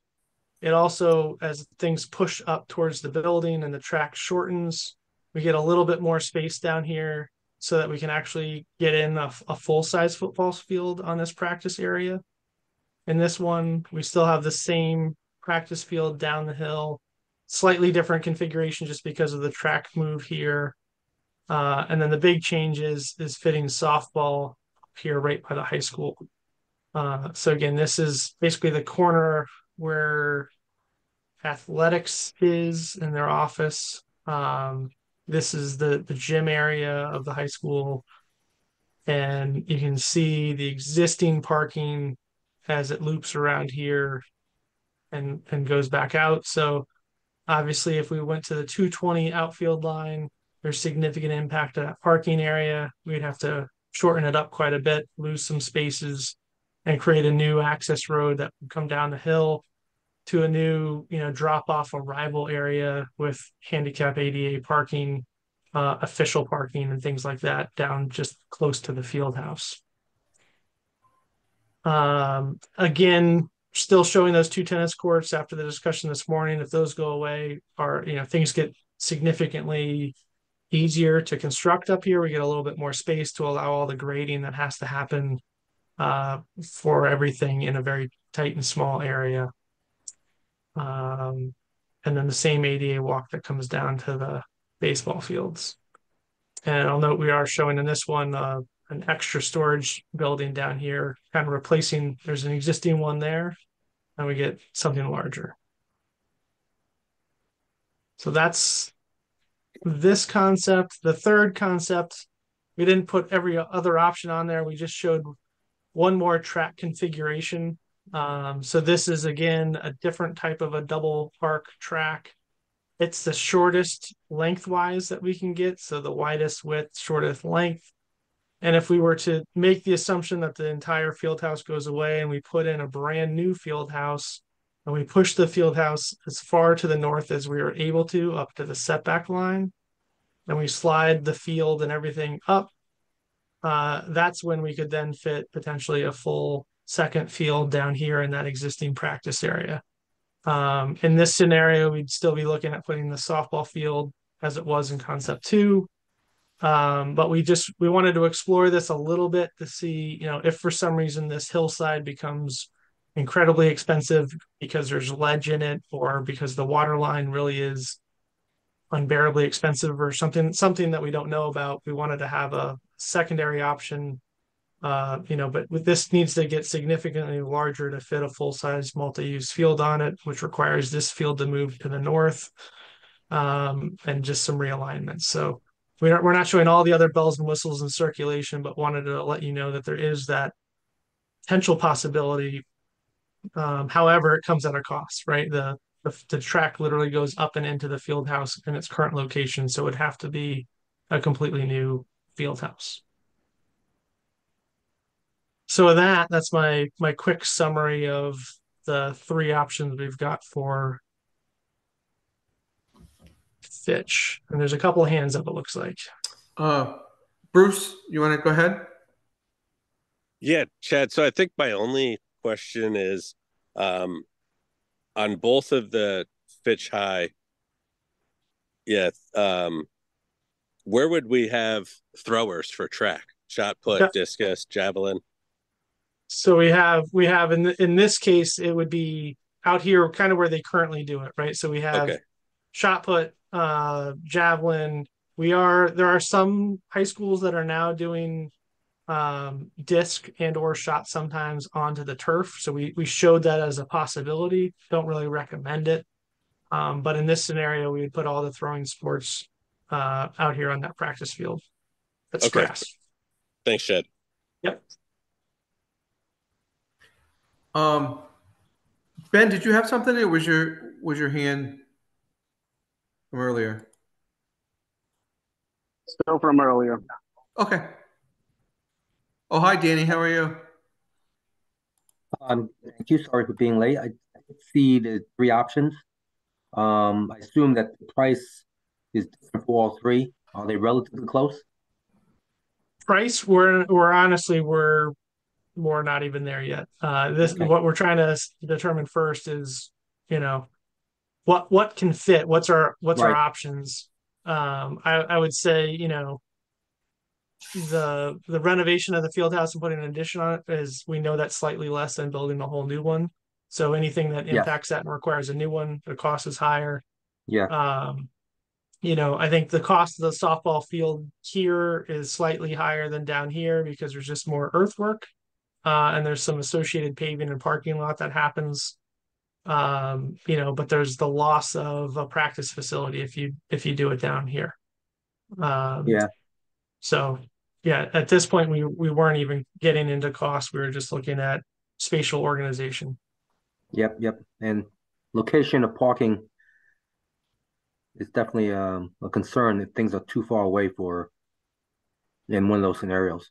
It also, as things push up towards the building and the track shortens, we get a little bit more space down here so that we can actually get in a full-size football field on this practice area. In this one, we still have the same practice field down the hill, slightly different configuration just because of the track move here. And then the big change is fitting softball here right by the high school. So again, this is basically the corner where athletics is in their office. This is the gym area of the high school. And you can see the existing parking as it loops around here and goes back out. So obviously, if we went to the 220 outfield line, there's significant impact to that parking area. We'd have to shorten it up quite a bit, lose some spaces, and create a new access road that would come down the hill to a new, drop off arrival area with handicap ADA parking, official parking, and things like that down just close to the field house. Again, still showing those 2 tennis courts after the discussion this morning. If those go away, things get significantly easier to construct up here. We get a little bit more space to allow all the grading that has to happen for everything in a very tight and small area. And then the same ADA walk that comes down to the baseball fields. And I'll note we are showing in this one an extra storage building down here, kind of replacing, there's an existing one there, and we get something larger. So that's this concept. The third concept, we didn't put every other option on there. We just showed one more track configuration. So this is, again, a different type of a double park track. It's the shortest lengthwise that we can get. So the widest width, shortest length. And if we were to make the assumption that the entire field house goes away and we put in a brand new field house and we push the field house as far to the north as we are able to up to the setback line, and we slide the field and everything up, that's when we could then fit potentially a full second field down here in that existing practice area. In this scenario, we'd still be looking at putting the softball field as it was in concept 2. But we wanted to explore this a little bit to see, if for some reason this hillside becomes incredibly expensive because there's ledge in it, or because the water line really is unbearably expensive, or something that we don't know about. We wanted to have a secondary option, but this needs to get significantly larger to fit a full-size multi-use field on it, which requires this field to move to the north, and just some realignments. So we're not showing all the other bells and whistles in circulation, but wanted to let you know that there is that potential possibility. However, it comes at a cost, right? The track literally goes up and into the field house in its current location, so it would have to be a completely new field house. So with that's my quick summary of the 3 options we've got for Fitch. And there's a couple of hands up, it looks like. Bruce, you want to go ahead? Yeah, Chad. So I think my only question is on both of the Fitch High, where would we have throwers for track? Shot put, discus, javelin? So we have in this case, it would be out here kind of where they currently do it, right? So we have shot put, javelin. There are some high schools that are now doing disc and or shot sometimes onto the turf. So we showed that as a possibility. Don't really recommend it. But in this scenario, we would put all the throwing sports out here on that practice field. That's Okay. grass. Thanks, Chad. Yep. Um, Ben, did you have something? Or was your hand from earlier? Still from earlier. Okay. Oh, hi, Danny. How are you? Thank you. Sorry for being late. I did see the three options. I assume that the price is different for all three. Are they relatively close? Price, we're honestly we're not even there yet. This Okay. what we're trying to determine first is, you know, what can fit. What's our Right. options? I would say, the renovation of the field house and putting an addition on it is, we know that's slightly less than building a whole new one. So anything that Yes. impacts that and requires a new one, the cost is higher. Yeah. Um, I think the cost of the softball field here is slightly higher than down here because there's just more earthwork, and there's some associated paving and parking lot that happens. But there's the loss of a practice facility if you do it down here. Um, Yeah. so yeah, at this point we weren't even getting into cost. We were just looking at spatial organization. Yep. Yep. And location of parking is definitely a concern if things are too far away for in one of those scenarios.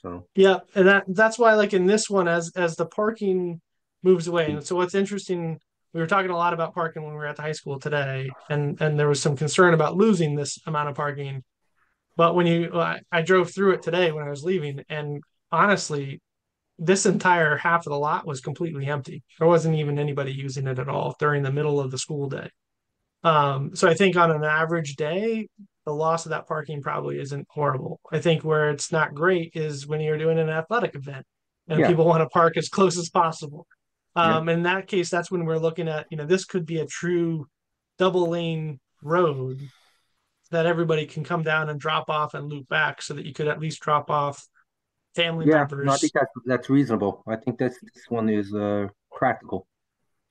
So Yeah, and that's why, like in this one, as the parking moves away. And so what's interesting, we were talking a lot about parking when we were at the high school today, and there was some concern about losing this amount of parking. But I drove through it today when I was leaving, and honestly, this entire half of the lot was completely empty. There wasn't even anybody using it at all during the middle of the school day. So I think on an average day, the loss of that parking probably isn't horrible. I think where it's not great is when you're doing an athletic event and yeah. people want to park as close as possible. Yep. In that case, that's when we're looking at, this could be a true double lane road that everybody can come down and drop off and loop back, so that you could at least drop off family Yeah. No, I think members. that's reasonable. I think this one is practical.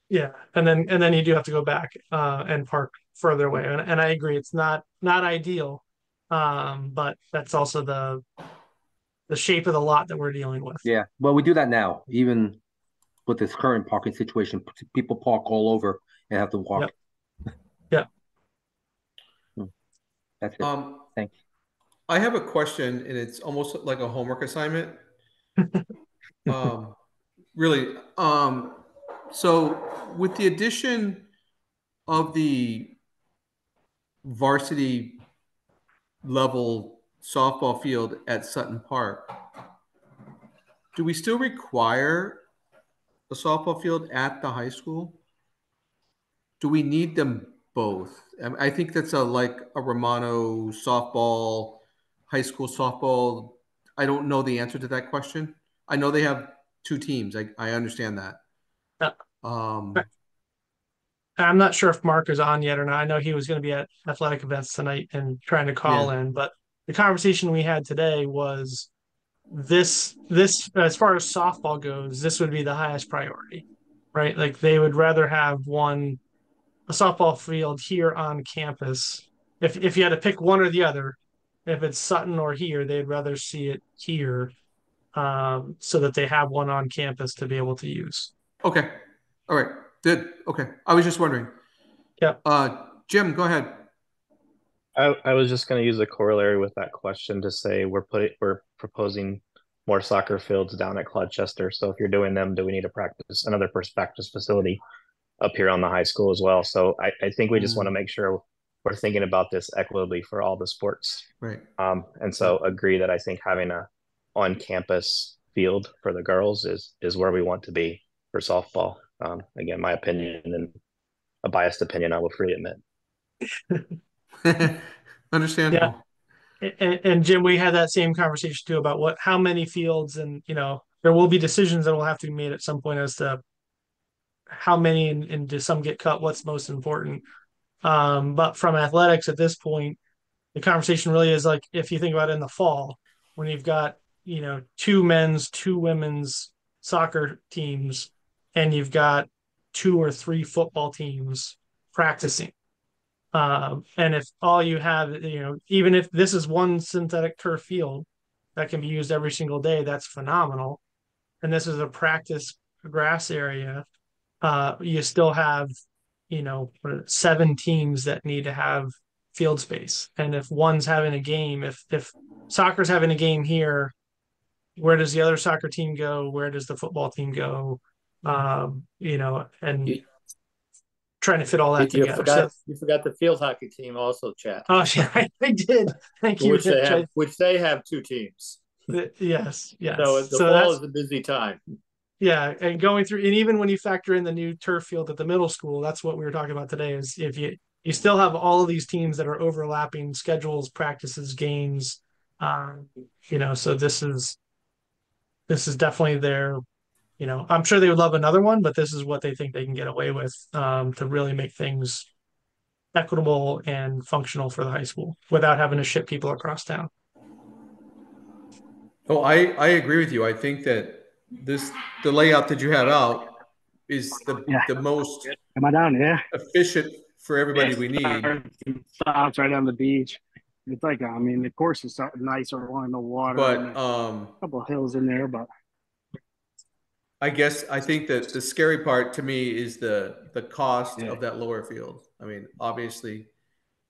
Yeah, and then you do have to go back and park further away, and I agree, it's not ideal, but that's also the shape of the lot that we're dealing with. Yeah. Well, we do that now, even with this current parking situation. People park all over and have to walk. Yep. Yep. That's it. Um, Thanks. I have a question, and it's almost like a homework assignment. Um, really. So with the addition of the varsity level softball field at Sutton Park, do we still require a softball field at the high school? Do we need them both? I think that's like a Romano softball, high school softball. I don't know the answer to that question. I know they have two teams. I understand that. Yeah. Um, I'm not sure if Mark is on yet or not. I know he was going to be at athletic events tonight and trying to call yeah. in, but the conversation we had today was this as far as softball goes, this would be the highest priority, right? Like they would rather have a softball field here on campus. If you had to pick one or the other, if it's Sutton or here, they'd rather see it here, so that they have one on campus to be able to use. Okay. All right. Good. Okay. I was just wondering. Yeah. Jim, go ahead. I was just going to use a corollary with that question to say we're proposing more soccer fields down at Colchester. So if you're doing them, do we need another practice facility up here on the high school as well? So I think we just want to make sure we're thinking about this equitably for all the sports. Right. And so agree that I think having a on-campus field for the girls is where we want to be for softball. Again, my opinion and a biased opinion, I will freely admit. Yeah. Understandable. And Jim, we had that same conversation too about how many fields, and there will be decisions that will have to be made at some point as to how many, and do some get cut, what's most important. But from athletics at this point, the conversation really is like, if you think about it in the fall, when you've got, two men's, two women's soccer teams, and you've got two or three football teams practicing. And if all you have, even if this is one synthetic turf field that can be used every single day, that's phenomenal. And this is a practice grass area. You still have, 7 teams that need to have field space. And if one's having a game, if soccer's having a game here, where does the other soccer team go? Where does the football team go? And You, trying to fit all that you together. forgot you forgot the field hockey team also, Chad. Oh yeah, I did. Thank you, Which they Rich. have, which they have 2 teams. Yes, yes. So the fall is a busy time. Yeah, and going through, and even when you factor in the new turf field at the middle school, that's what we were talking about today. Is if you still have all of these teams that are overlapping schedules, practices, games. So this is definitely their. I'm sure they would love another one, but this is what they think they can get away with to really make things equitable and functional for the high school without having to ship people across town. Oh, I agree with you. I think that the layout that you have out is the most Am I down? Yeah. efficient for everybody we need. Stops right on the beach. It's like, the course is nicer along the water. But and a couple of hills in there, but I think that the scary part to me is the cost yeah. of that lower field. I mean, obviously,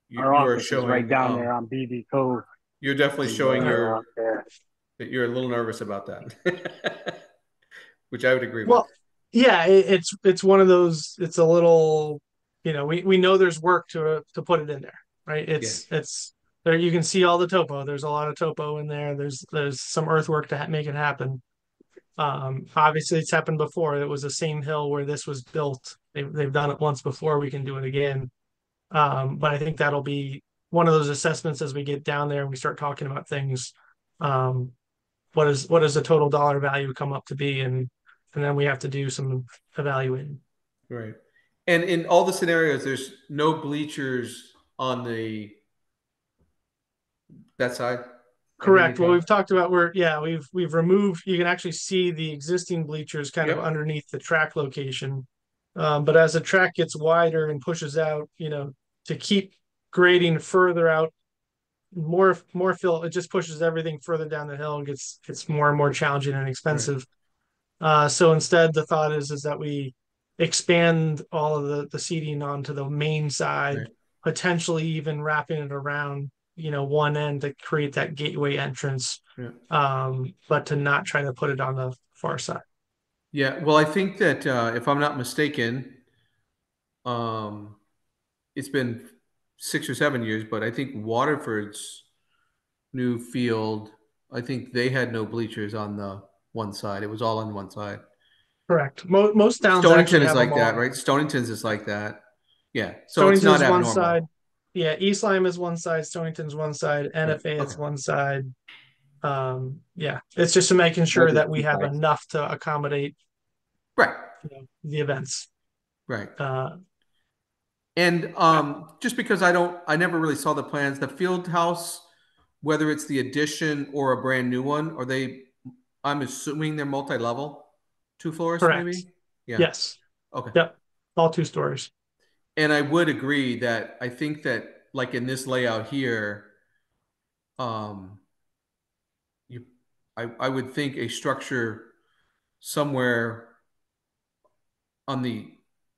you Our are office is showing right down there on BB Cove. you're definitely showing that you're a little nervous about that, which I would agree with. Well, yeah, it's one of those. It's a little, we know there's work to put it in there, right? It's there. You can see all the topo. There's a lot of topo in there. There's some earthwork to make it happen. Obviously, it's happened before. It was the same hill where this was built. They've done it once before. We can do it again. But I think that'll be one of those assessments as we get down there and we start talking about things. What does the total dollar value come up to be, and then we have to do some evaluating. Right. And in all the scenarios, there's no bleachers on that side. Correct. Well, we've talked about we've removed. You can actually see the existing bleachers kind of Yep. underneath the track location. But as the track gets wider and pushes out, to keep grading further out, more fill, it just pushes everything further down the hill. Gets more and more challenging and expensive. So instead, the thought is that we expand all of the seating onto the main side, Right. potentially even wrapping it around, one end to create that gateway entrance, but to not try to put it on the far side. Yeah. Well, I think that if I'm not mistaken, it's been 6 or 7 years, but I think Waterford's new field, I think they had no bleachers on the one side. It was all on one side. Correct. Most towns Stonington actually is have like them that, all. right? Stonington's is like that. Yeah. So it's not Stonington's one abnormal. side. Yeah, East Lyme is one side, Stonington's one side, NFA is Okay. one side. It's just to making sure that we have enough to accommodate Right. the events. Right. Uh, And just because I never really saw the plans, the field house, whether it's the addition or a brand new one, I'm assuming they're multi-level, 2 floors Correct. maybe? Yeah. Yes. Okay. Yep. All 2 stories. And I would agree that I think that like in this layout here, um, I would think a structure somewhere on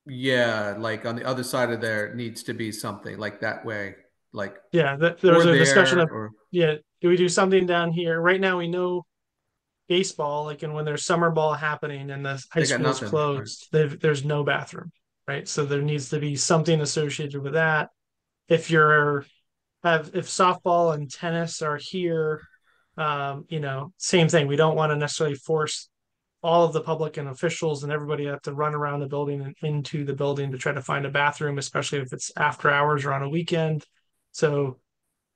like on the other side of there needs to be something like that way, like Yeah, there was a discussion of or do we do something down here? Right now we know baseball, like, and when there's summer ball happening and the high they got school is nothing. closed, there's no bathroom, right? So there needs to be something associated with that. If softball and tennis are here, same thing. We don't want to necessarily force all of the public and officials and everybody have to run around the building and into the building to try to find a bathroom, especially if it's after hours or on a weekend. So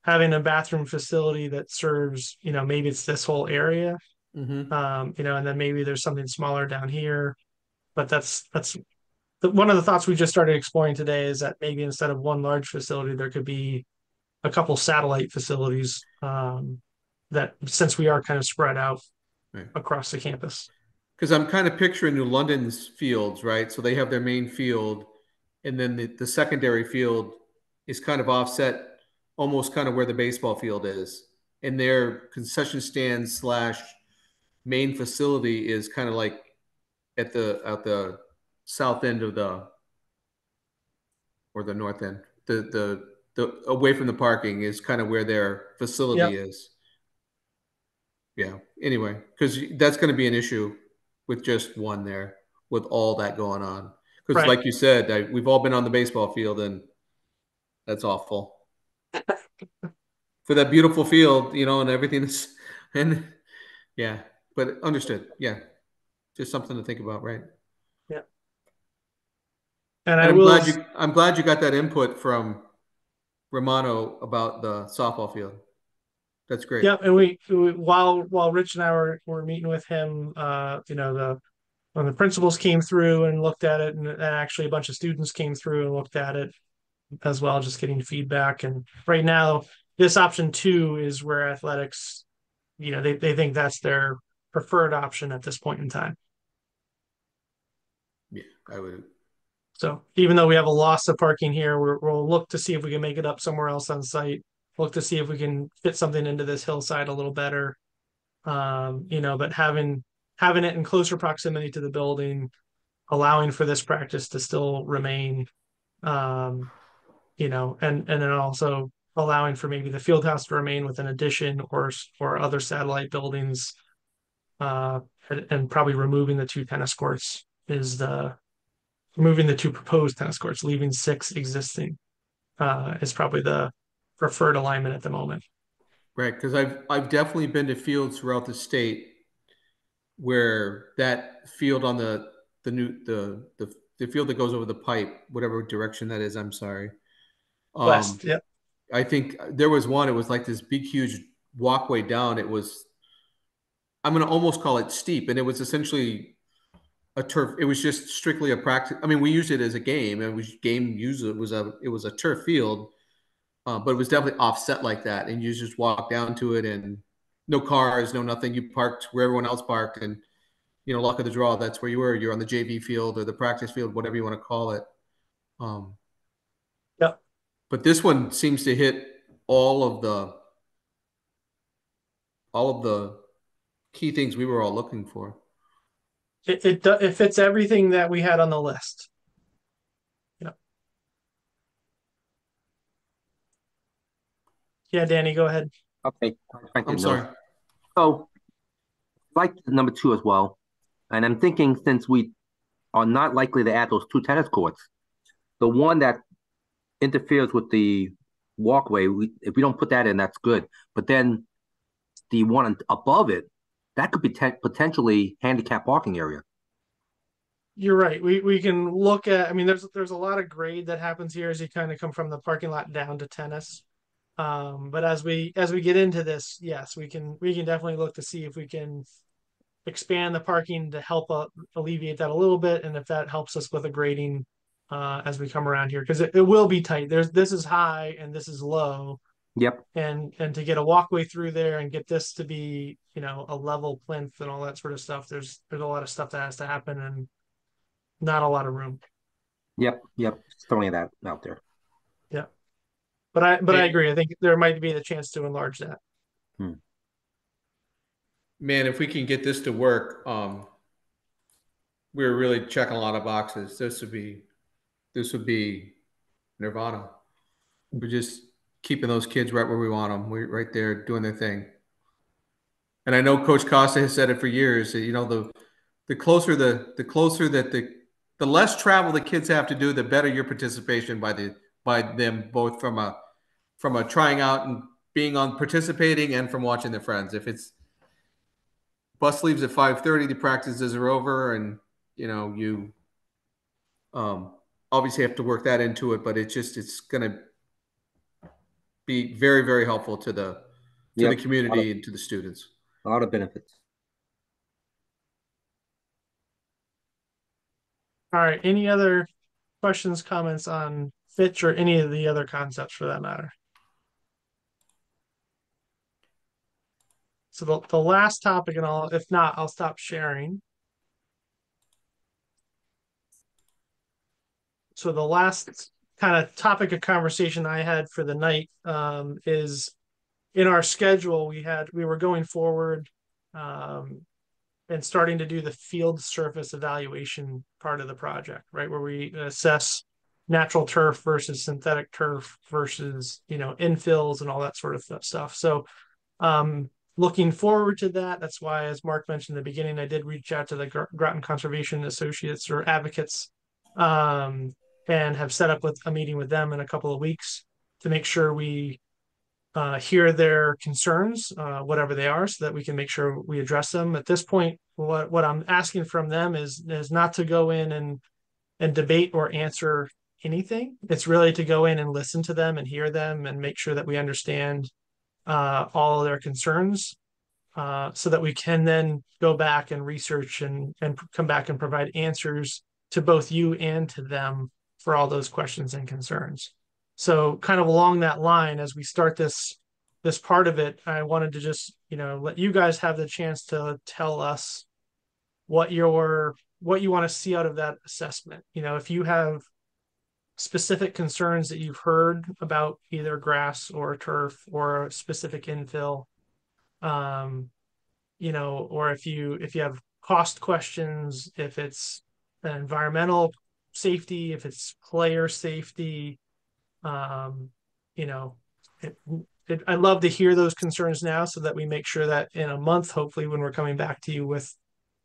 having a bathroom facility that serves, maybe it's this whole area, Mm-hmm. and then maybe there's something smaller down here. But that's one of the thoughts we just started exploring today is that maybe instead of one large facility, there could be a couple satellite facilities that since we are kind of spread out Right. across the campus. Because I'm kind of picturing New London's fields, right? So they have their main field, and then the secondary field is kind of offset, almost kind of where the baseball field is. And their concession stand slash main facility is kind of like at the south end of the or the north end. The away from the parking is kind of where their facility Yep. is. Yeah. Anyway, because that's going to be an issue with just one there, with all that going on. Because, Right. like you said, we've all been on the baseball field, and that's awful for that beautiful field, and everything that's and yeah. But understood. Yeah, just something to think about, right? Yeah. And And I will. I'm glad you got that input from Romano about the softball field. That's great. Yep. And while Rich and I were meeting with him, the when the principals came through and looked at it, and actually a bunch of students came through and looked at it as well, just getting feedback. And right now, this option 2 is where athletics, they think that's their preferred option at this point in time. Yeah, I would. So even though we have a loss of parking here, we'll look to see if we can make it up somewhere else on site. Look to see if we can fit something into this hillside a little better. But having it in closer proximity to the building, allowing for this practice to still remain, and then also allowing for maybe the field house to remain with an addition or other satellite buildings, and probably removing the 2 tennis courts removing the 2 proposed tennis courts, leaving 6 existing, is probably the preferred alignment at the moment. Right, because I've definitely been to fields throughout the state where that field on the new the field that goes over the pipe, whatever direction that is, I'm sorry. West, yep. I think there was one. It was like this big, huge walkway down. I'm going to almost call it steep, and it was essentially a turf. It was just strictly a practice. I mean, we used it as a game, and it was a turf field, but it was definitely offset like that, and you just walk down to it, and no cars, no nothing. You parked where everyone else parked, and luck of the draw, that's where you were. You're on the JV field or the practice field, whatever you want to call it. Um, Yep. but this one seems to hit all of the key things we were all looking for. It fits everything that we had on the list. Yeah, Danny, go ahead. Okay, I'm sorry. So, like number 2 as well, and I'm thinking since we are not likely to add those 2 tennis courts, the one that interferes with the walkway, if we don't put that in, that's good. But then the one above it, that could be potentially handicap parking area. You're right. We can look at. I mean, there's a lot of grade that happens here as you kind of come from the parking lot down to tennis. But as we get into this, yes, we can definitely look to see if we can expand the parking to help alleviate that a little bit, and if that helps us with the grading as we come around here, because it will be tight. This is high and this is low, Yep. and to get a walkway through there and get this to be a level plinth and all that sort of stuff. There's a lot of stuff that has to happen and not a lot of room. Yep. Just throwing that out there. Yeah, but I agree. I think there might be the chance to enlarge that. Man, if we can get this to work, we're really checking a lot of boxes. This would be nirvana. We're just keeping those kids right where we want them. We're right there doing their thing. And I know Coach Costa has said it for years. The closer the less travel the kids have to do, the better your participation by them, both from a trying out and being on participating and from watching their friends. If it's bus leaves at 5:30, the practices are over, and you obviously have to work that into it, but it's going to be very, very helpful to the community and to the students. A lot of benefits. All right. Any other questions, comments on Fitch or any of the other concepts for that matter? So the last topic, and if not, I'll stop sharing. So the last kind of topic of conversation I had for the night is in our schedule. We were going forward and starting to do the field surface evaluation part of the project, right, where we assess natural turf versus synthetic turf versus infills and all that sort of stuff. So looking forward to that. That's why, as Mark mentioned in the beginning, I did reach out to the Groton Conservation Associates or Advocates, and have set up with a meeting with them in a couple of weeks to make sure we hear their concerns, whatever they are, so that we can make sure we address them. At this point, what I'm asking from them is not to go in and debate or answer anything. It's really to go in and listen to them and hear them and make sure that we understand all of their concerns, so that we can then go back and research and come back and provide answers to both you and to them for all those questions and concerns. So kind of along that line, as we start this part of it, I wanted to just let you guys have the chance to tell us what you want to see out of that assessment. If you have specific concerns that you've heard about either grass or turf or a specific infill, or if you have cost questions, if it's environmental safety, if it's player safety, um, you know, I'd love to hear those concerns now, so that we make sure that in a month, hopefully, when we're coming back to you with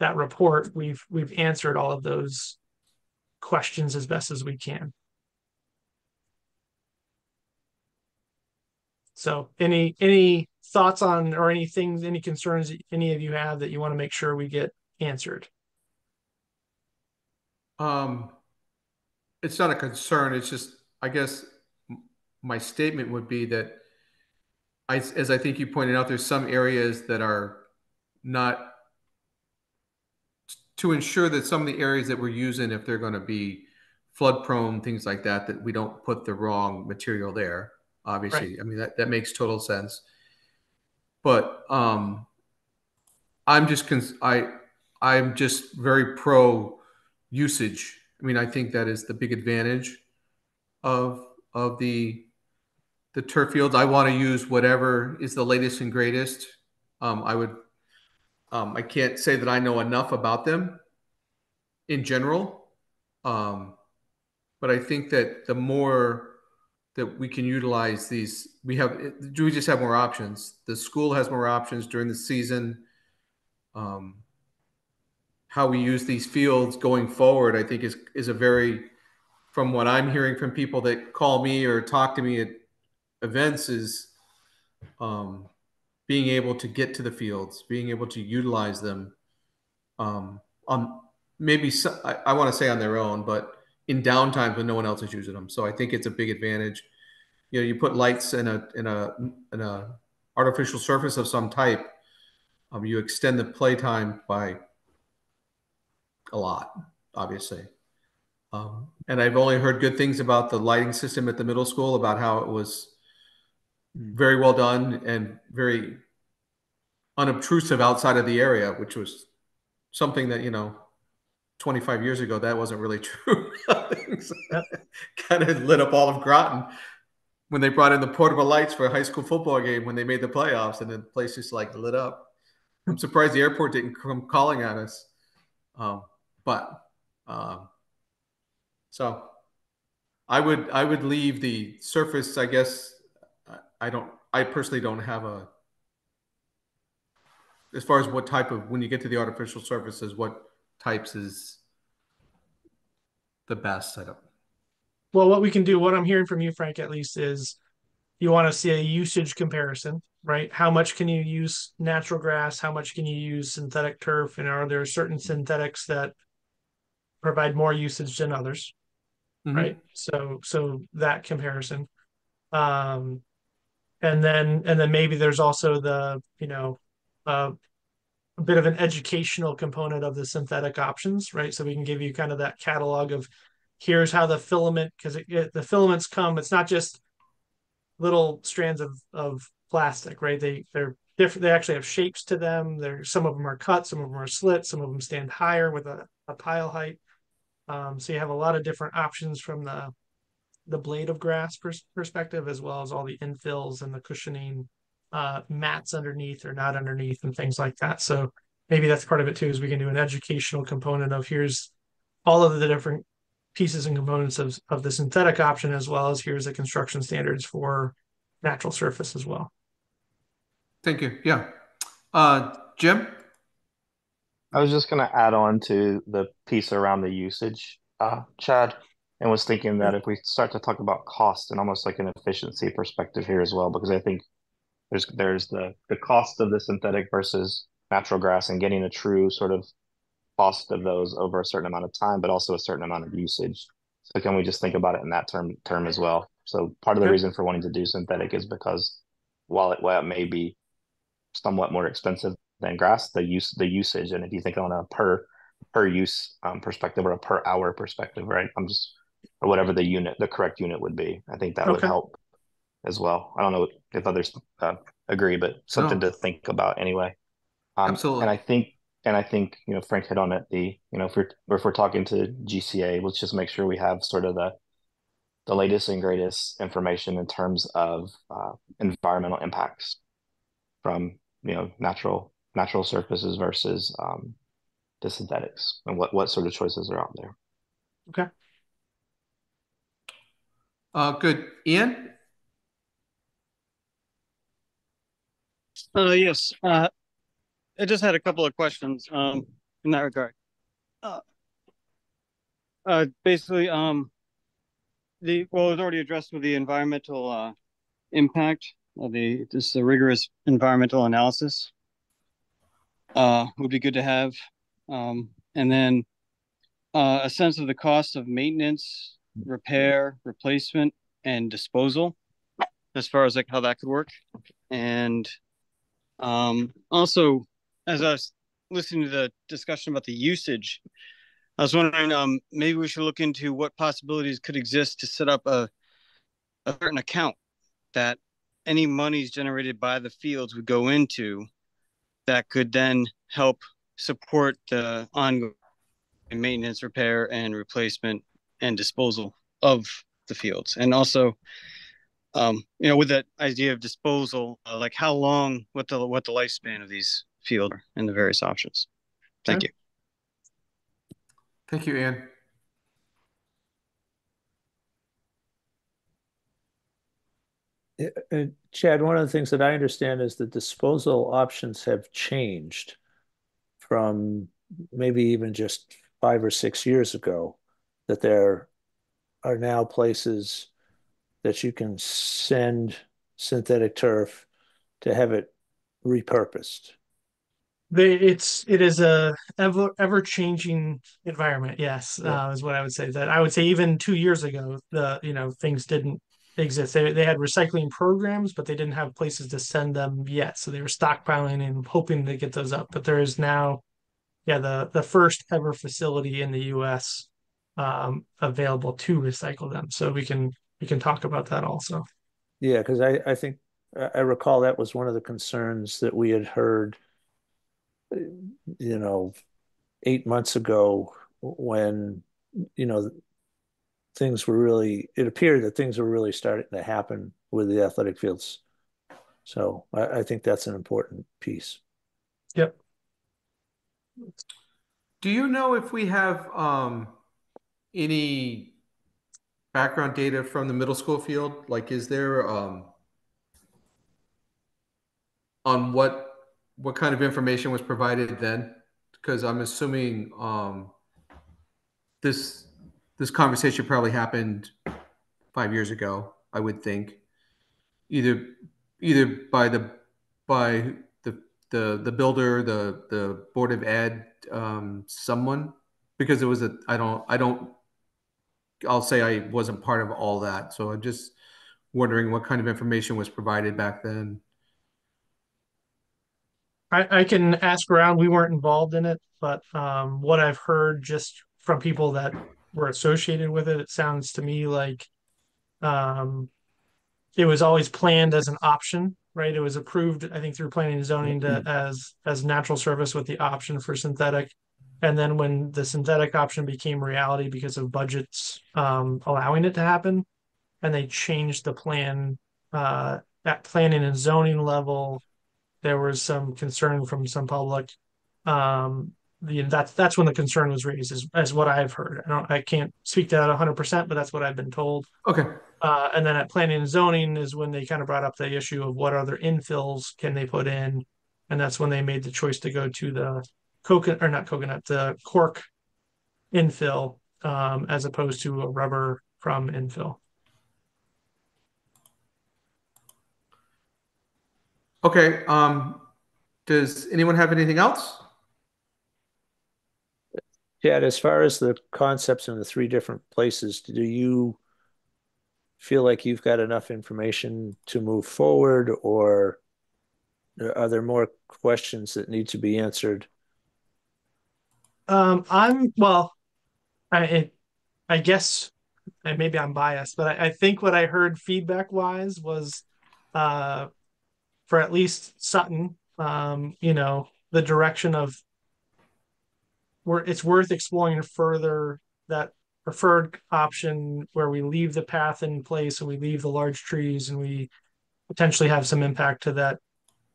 that report, we've answered all of those questions as best as we can. So any thoughts on, or any concerns that any of you have that you want to make sure we get answered? It's not a concern. It's just, I guess my statement would be that as I think you pointed out, there's some areas that are not, to ensure that some of the areas that we're using, if they're going to be flood prone, things like that, that we don't put the wrong material there. Obviously, right. I mean, that makes total sense. But I'm just very pro usage. I mean, I think that is the big advantage of the turf fields. I want to use whatever is the latest and greatest. I can't say that I know enough about them in general, but I think that the more that we can utilize these, we just have more options. The school has more options during the season. How we use these fields going forward, I think is a very, from what I'm hearing from people that call me or talk to me at events, is being able to get to the fields, being able to utilize them on maybe I want to say on their own, but in downtimes when no one else is using them. So I think it's a big advantage. You put lights in a artificial surface of some type, you extend the play time by a lot, obviously. And I've only heard good things about the lighting system at the middle school, about how it was very well done and very unobtrusive outside of the area, which was something that 25 years ago that wasn't really true. Yep. Kind of lit up all of Groton when they brought in the portable lights for a high school football game when they made the playoffs, and the place just like lit up. I'm surprised the airport didn't come calling on us. So I would leave the surface. I guess I personally don't have as far as what type of, when you get to the artificial surfaces, what types is the best. I don't. Well, what we can do, what I'm hearing from you, Frank, at least, is you want to see a usage comparison, right? How much can you use natural grass? How much can you use synthetic turf? And are there certain synthetics that provide more usage than others? Mm-hmm. Right. So that comparison. And then maybe there's also the, a bit of an educational component of the synthetic options, right? So we can give you kind of that catalog of, here's how the filament, because the filaments come, it's not just little strands of plastic, right? They different. They actually have shapes to them. Some of them are cut, some of them are slit, some of them stand higher with a pile height. So you have a lot of different options from the blade of grass perspective, as well as all the infills and the cushioning, mats underneath or not underneath, and things like that. So maybe that's part of it too, is we can do an educational component of here's all of the different pieces and components of the synthetic option, as well as here's the construction standards for natural surface as well. Thank you. Yeah. Jim? I was just going to add on to the piece around the usage, Chad, and was thinking that if we start to talk about cost and almost like an efficiency perspective here as well, because I think there's the cost of the synthetic versus natural grass and getting a true sort of cost of those over a certain amount of time, but also a certain amount of usage. So can we just think about it in that term as well? So part of the Okay. reason for wanting to do synthetic is because while it may be somewhat more expensive than grass, the usage, and if you think on a per use perspective or a per hour perspective, right? Or whatever the correct unit would be. I think that would Okay. help as well. I don't know if others agree, but something No. to think about anyway. Absolutely. And I think Frank hit on it. If we're talking to GCA, let's just make sure we have sort of the latest and greatest information in terms of environmental impacts from natural surfaces versus the synthetics, and what sort of choices are out there. Okay. Good. Ian? Yes. I just had a couple of questions in that regard. Basically, it was already addressed with the environmental impact. This rigorous environmental analysis would be good to have, and then a sense of the cost of maintenance, repair, replacement, and disposal, as far as like how that could work. And also, as I was listening to the discussion about the usage, I was wondering, maybe we should look into what possibilities could exist to set up a certain account that any monies generated by the fields would go into, that could then help support the ongoing maintenance, repair, and replacement and disposal of the fields. And also, with that idea of disposal, like how long, what the lifespan of these fields are and the various options. Thank you. Thank you, Ian. Chad, one of the things that I understand is that disposal options have changed from maybe even just 5 or 6 years ago, that there are now places that you can send synthetic turf to have it repurposed. It is a ever changing environment. Yes, Yeah. is what I would say. That I would say even 2 years ago, things didn't exist. They had recycling programs, but they didn't have places to send them yet. So they were stockpiling and hoping to get those up. But there is now, yeah, the first ever facility in the U.S. Available to recycle them. So we can talk about that also. Yeah, because I think I recall that was one of the concerns that we had heard, 8 months ago, when, you know, it appeared that things were really starting to happen with the athletic fields. So I think that's an important piece. Yep. Do you know if we have any background data from the middle school field? Like, is there on what kind of information was provided then? Because I'm assuming this this conversation probably happened 5 years ago, I would think. Either either by the builder, the board of ed, someone, because it was a I don't I'll say I wasn't part of all that, so I'm just wondering what kind of information was provided back then. I can ask around. We weren't involved in it, but what I've heard just from people that were associated with it, it sounds to me like um, it was always planned as an option right? It was approved, I think, through planning and zoning as natural surface with the option for synthetic. And then when the synthetic option became reality because of budgets allowing it to happen, and they changed the plan at planning and zoning level, there was some concern from some public. That's when the concern was raised, as what I've heard. I can't speak to that 100%, but that's what I've been told. Okay. And then at planning and zoning is when they kind of brought up the issue of what other infills can they put in, and that's when they made the choice to go to the the cork infill as opposed to a rubber from infill. Okay. Does anyone have anything else? Chad, as far as the concepts in the three different places, do you feel like you've got enough information to move forward, or are there more questions that need to be answered? Well, I I guess, and maybe I'm biased, but I think what I heard feedback wise was uh for at least Sutton, the direction of where it's worth exploring further that preferred option where we leave the path in place and we leave the large trees and we potentially have some impact to that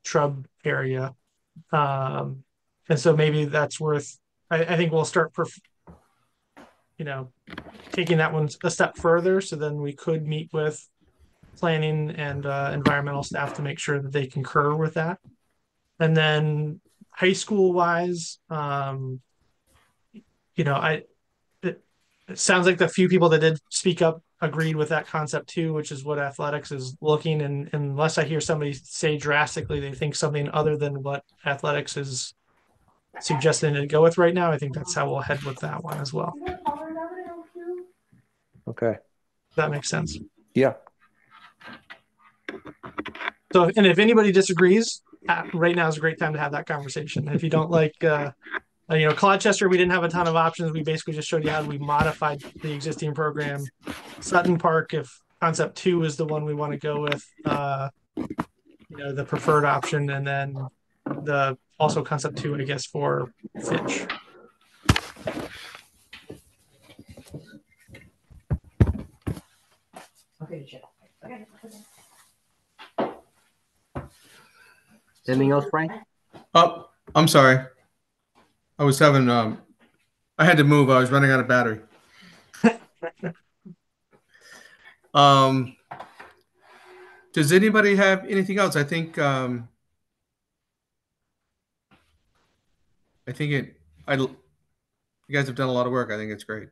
shrub area. And so maybe that's worth, I think we'll start, taking that one a step further. So then we could meet with planning and environmental staff to make sure that they concur with that. And then high school wise, it, it sounds like the few people that did speak up agreed with that concept too, which is what athletics is looking. And unless I hear somebody say drastically they think something other than what athletics is suggesting to go with right now, I think that's how we'll head with that one as well. Okay. That makes sense. Yeah. So, and if anybody disagrees, right now is a great time to have that conversation. If you don't like, Colchester, we didn't have a ton of options. We basically just showed you how we modified the existing program. Sutton Park, if concept 2 is the one we want to go with, the preferred option, and then the also concept 2, I guess, for Fitch. Okay, Jeff. Okay. Anything else, Frank? Oh, I'm sorry. I was having I had to move. I was running out of battery. Does anybody have anything else? I think you guys have done a lot of work. I think it's great.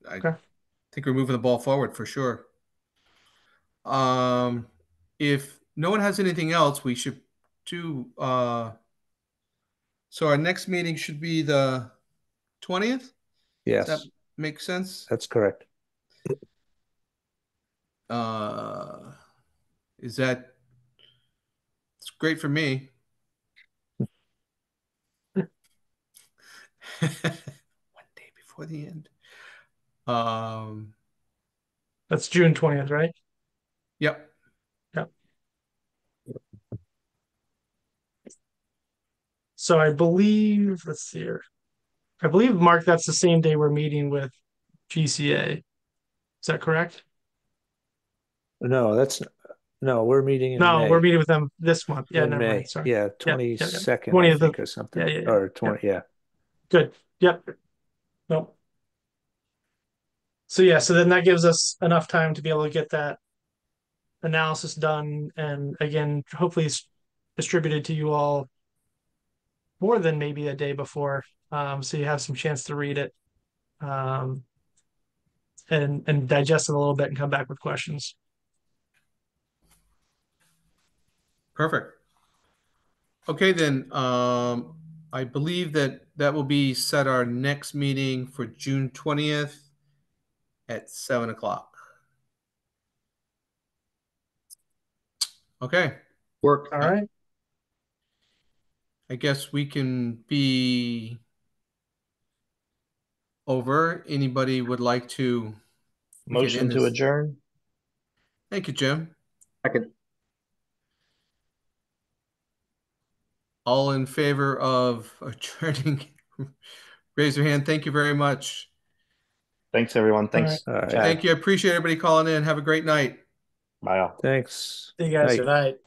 I think we're moving the ball forward for sure. If no one has anything else, we should do so our next meeting should be the 20th? Yes. Does that make sense? That's correct. It's great for me. One day before the end. That's June 20th, right? Yep. Yep. So I believe, let's see here. I believe, Mark, that's the same day we're meeting with GCA. Is that correct? No, we're meeting in May. We're meeting with them this month. Yeah, in never May. mind. Sorry. Yeah, 22nd, 20th I think, or something. Yeah. Or 20, yeah. Good. Yep. Nope. So then that gives us enough time to be able to get that analysis done, and again, hopefully it's distributed to you all more than maybe a day before, so you have some chance to read it, and digest it a little bit and come back with questions. Perfect. Okay, then I believe that will be set our next meeting for June 20th at 7:00. Okay. Work. All right. I guess we can be over. Anybody would like to motion to adjourn? Thank you, Jim. Second. All in favor of adjourning, raise your hand. Thank you very much. Thanks, everyone. Thanks, All right. Chad. Thank you. I appreciate everybody calling in. Have a great night. Bye all. Thanks. See you guys. Night. Good night.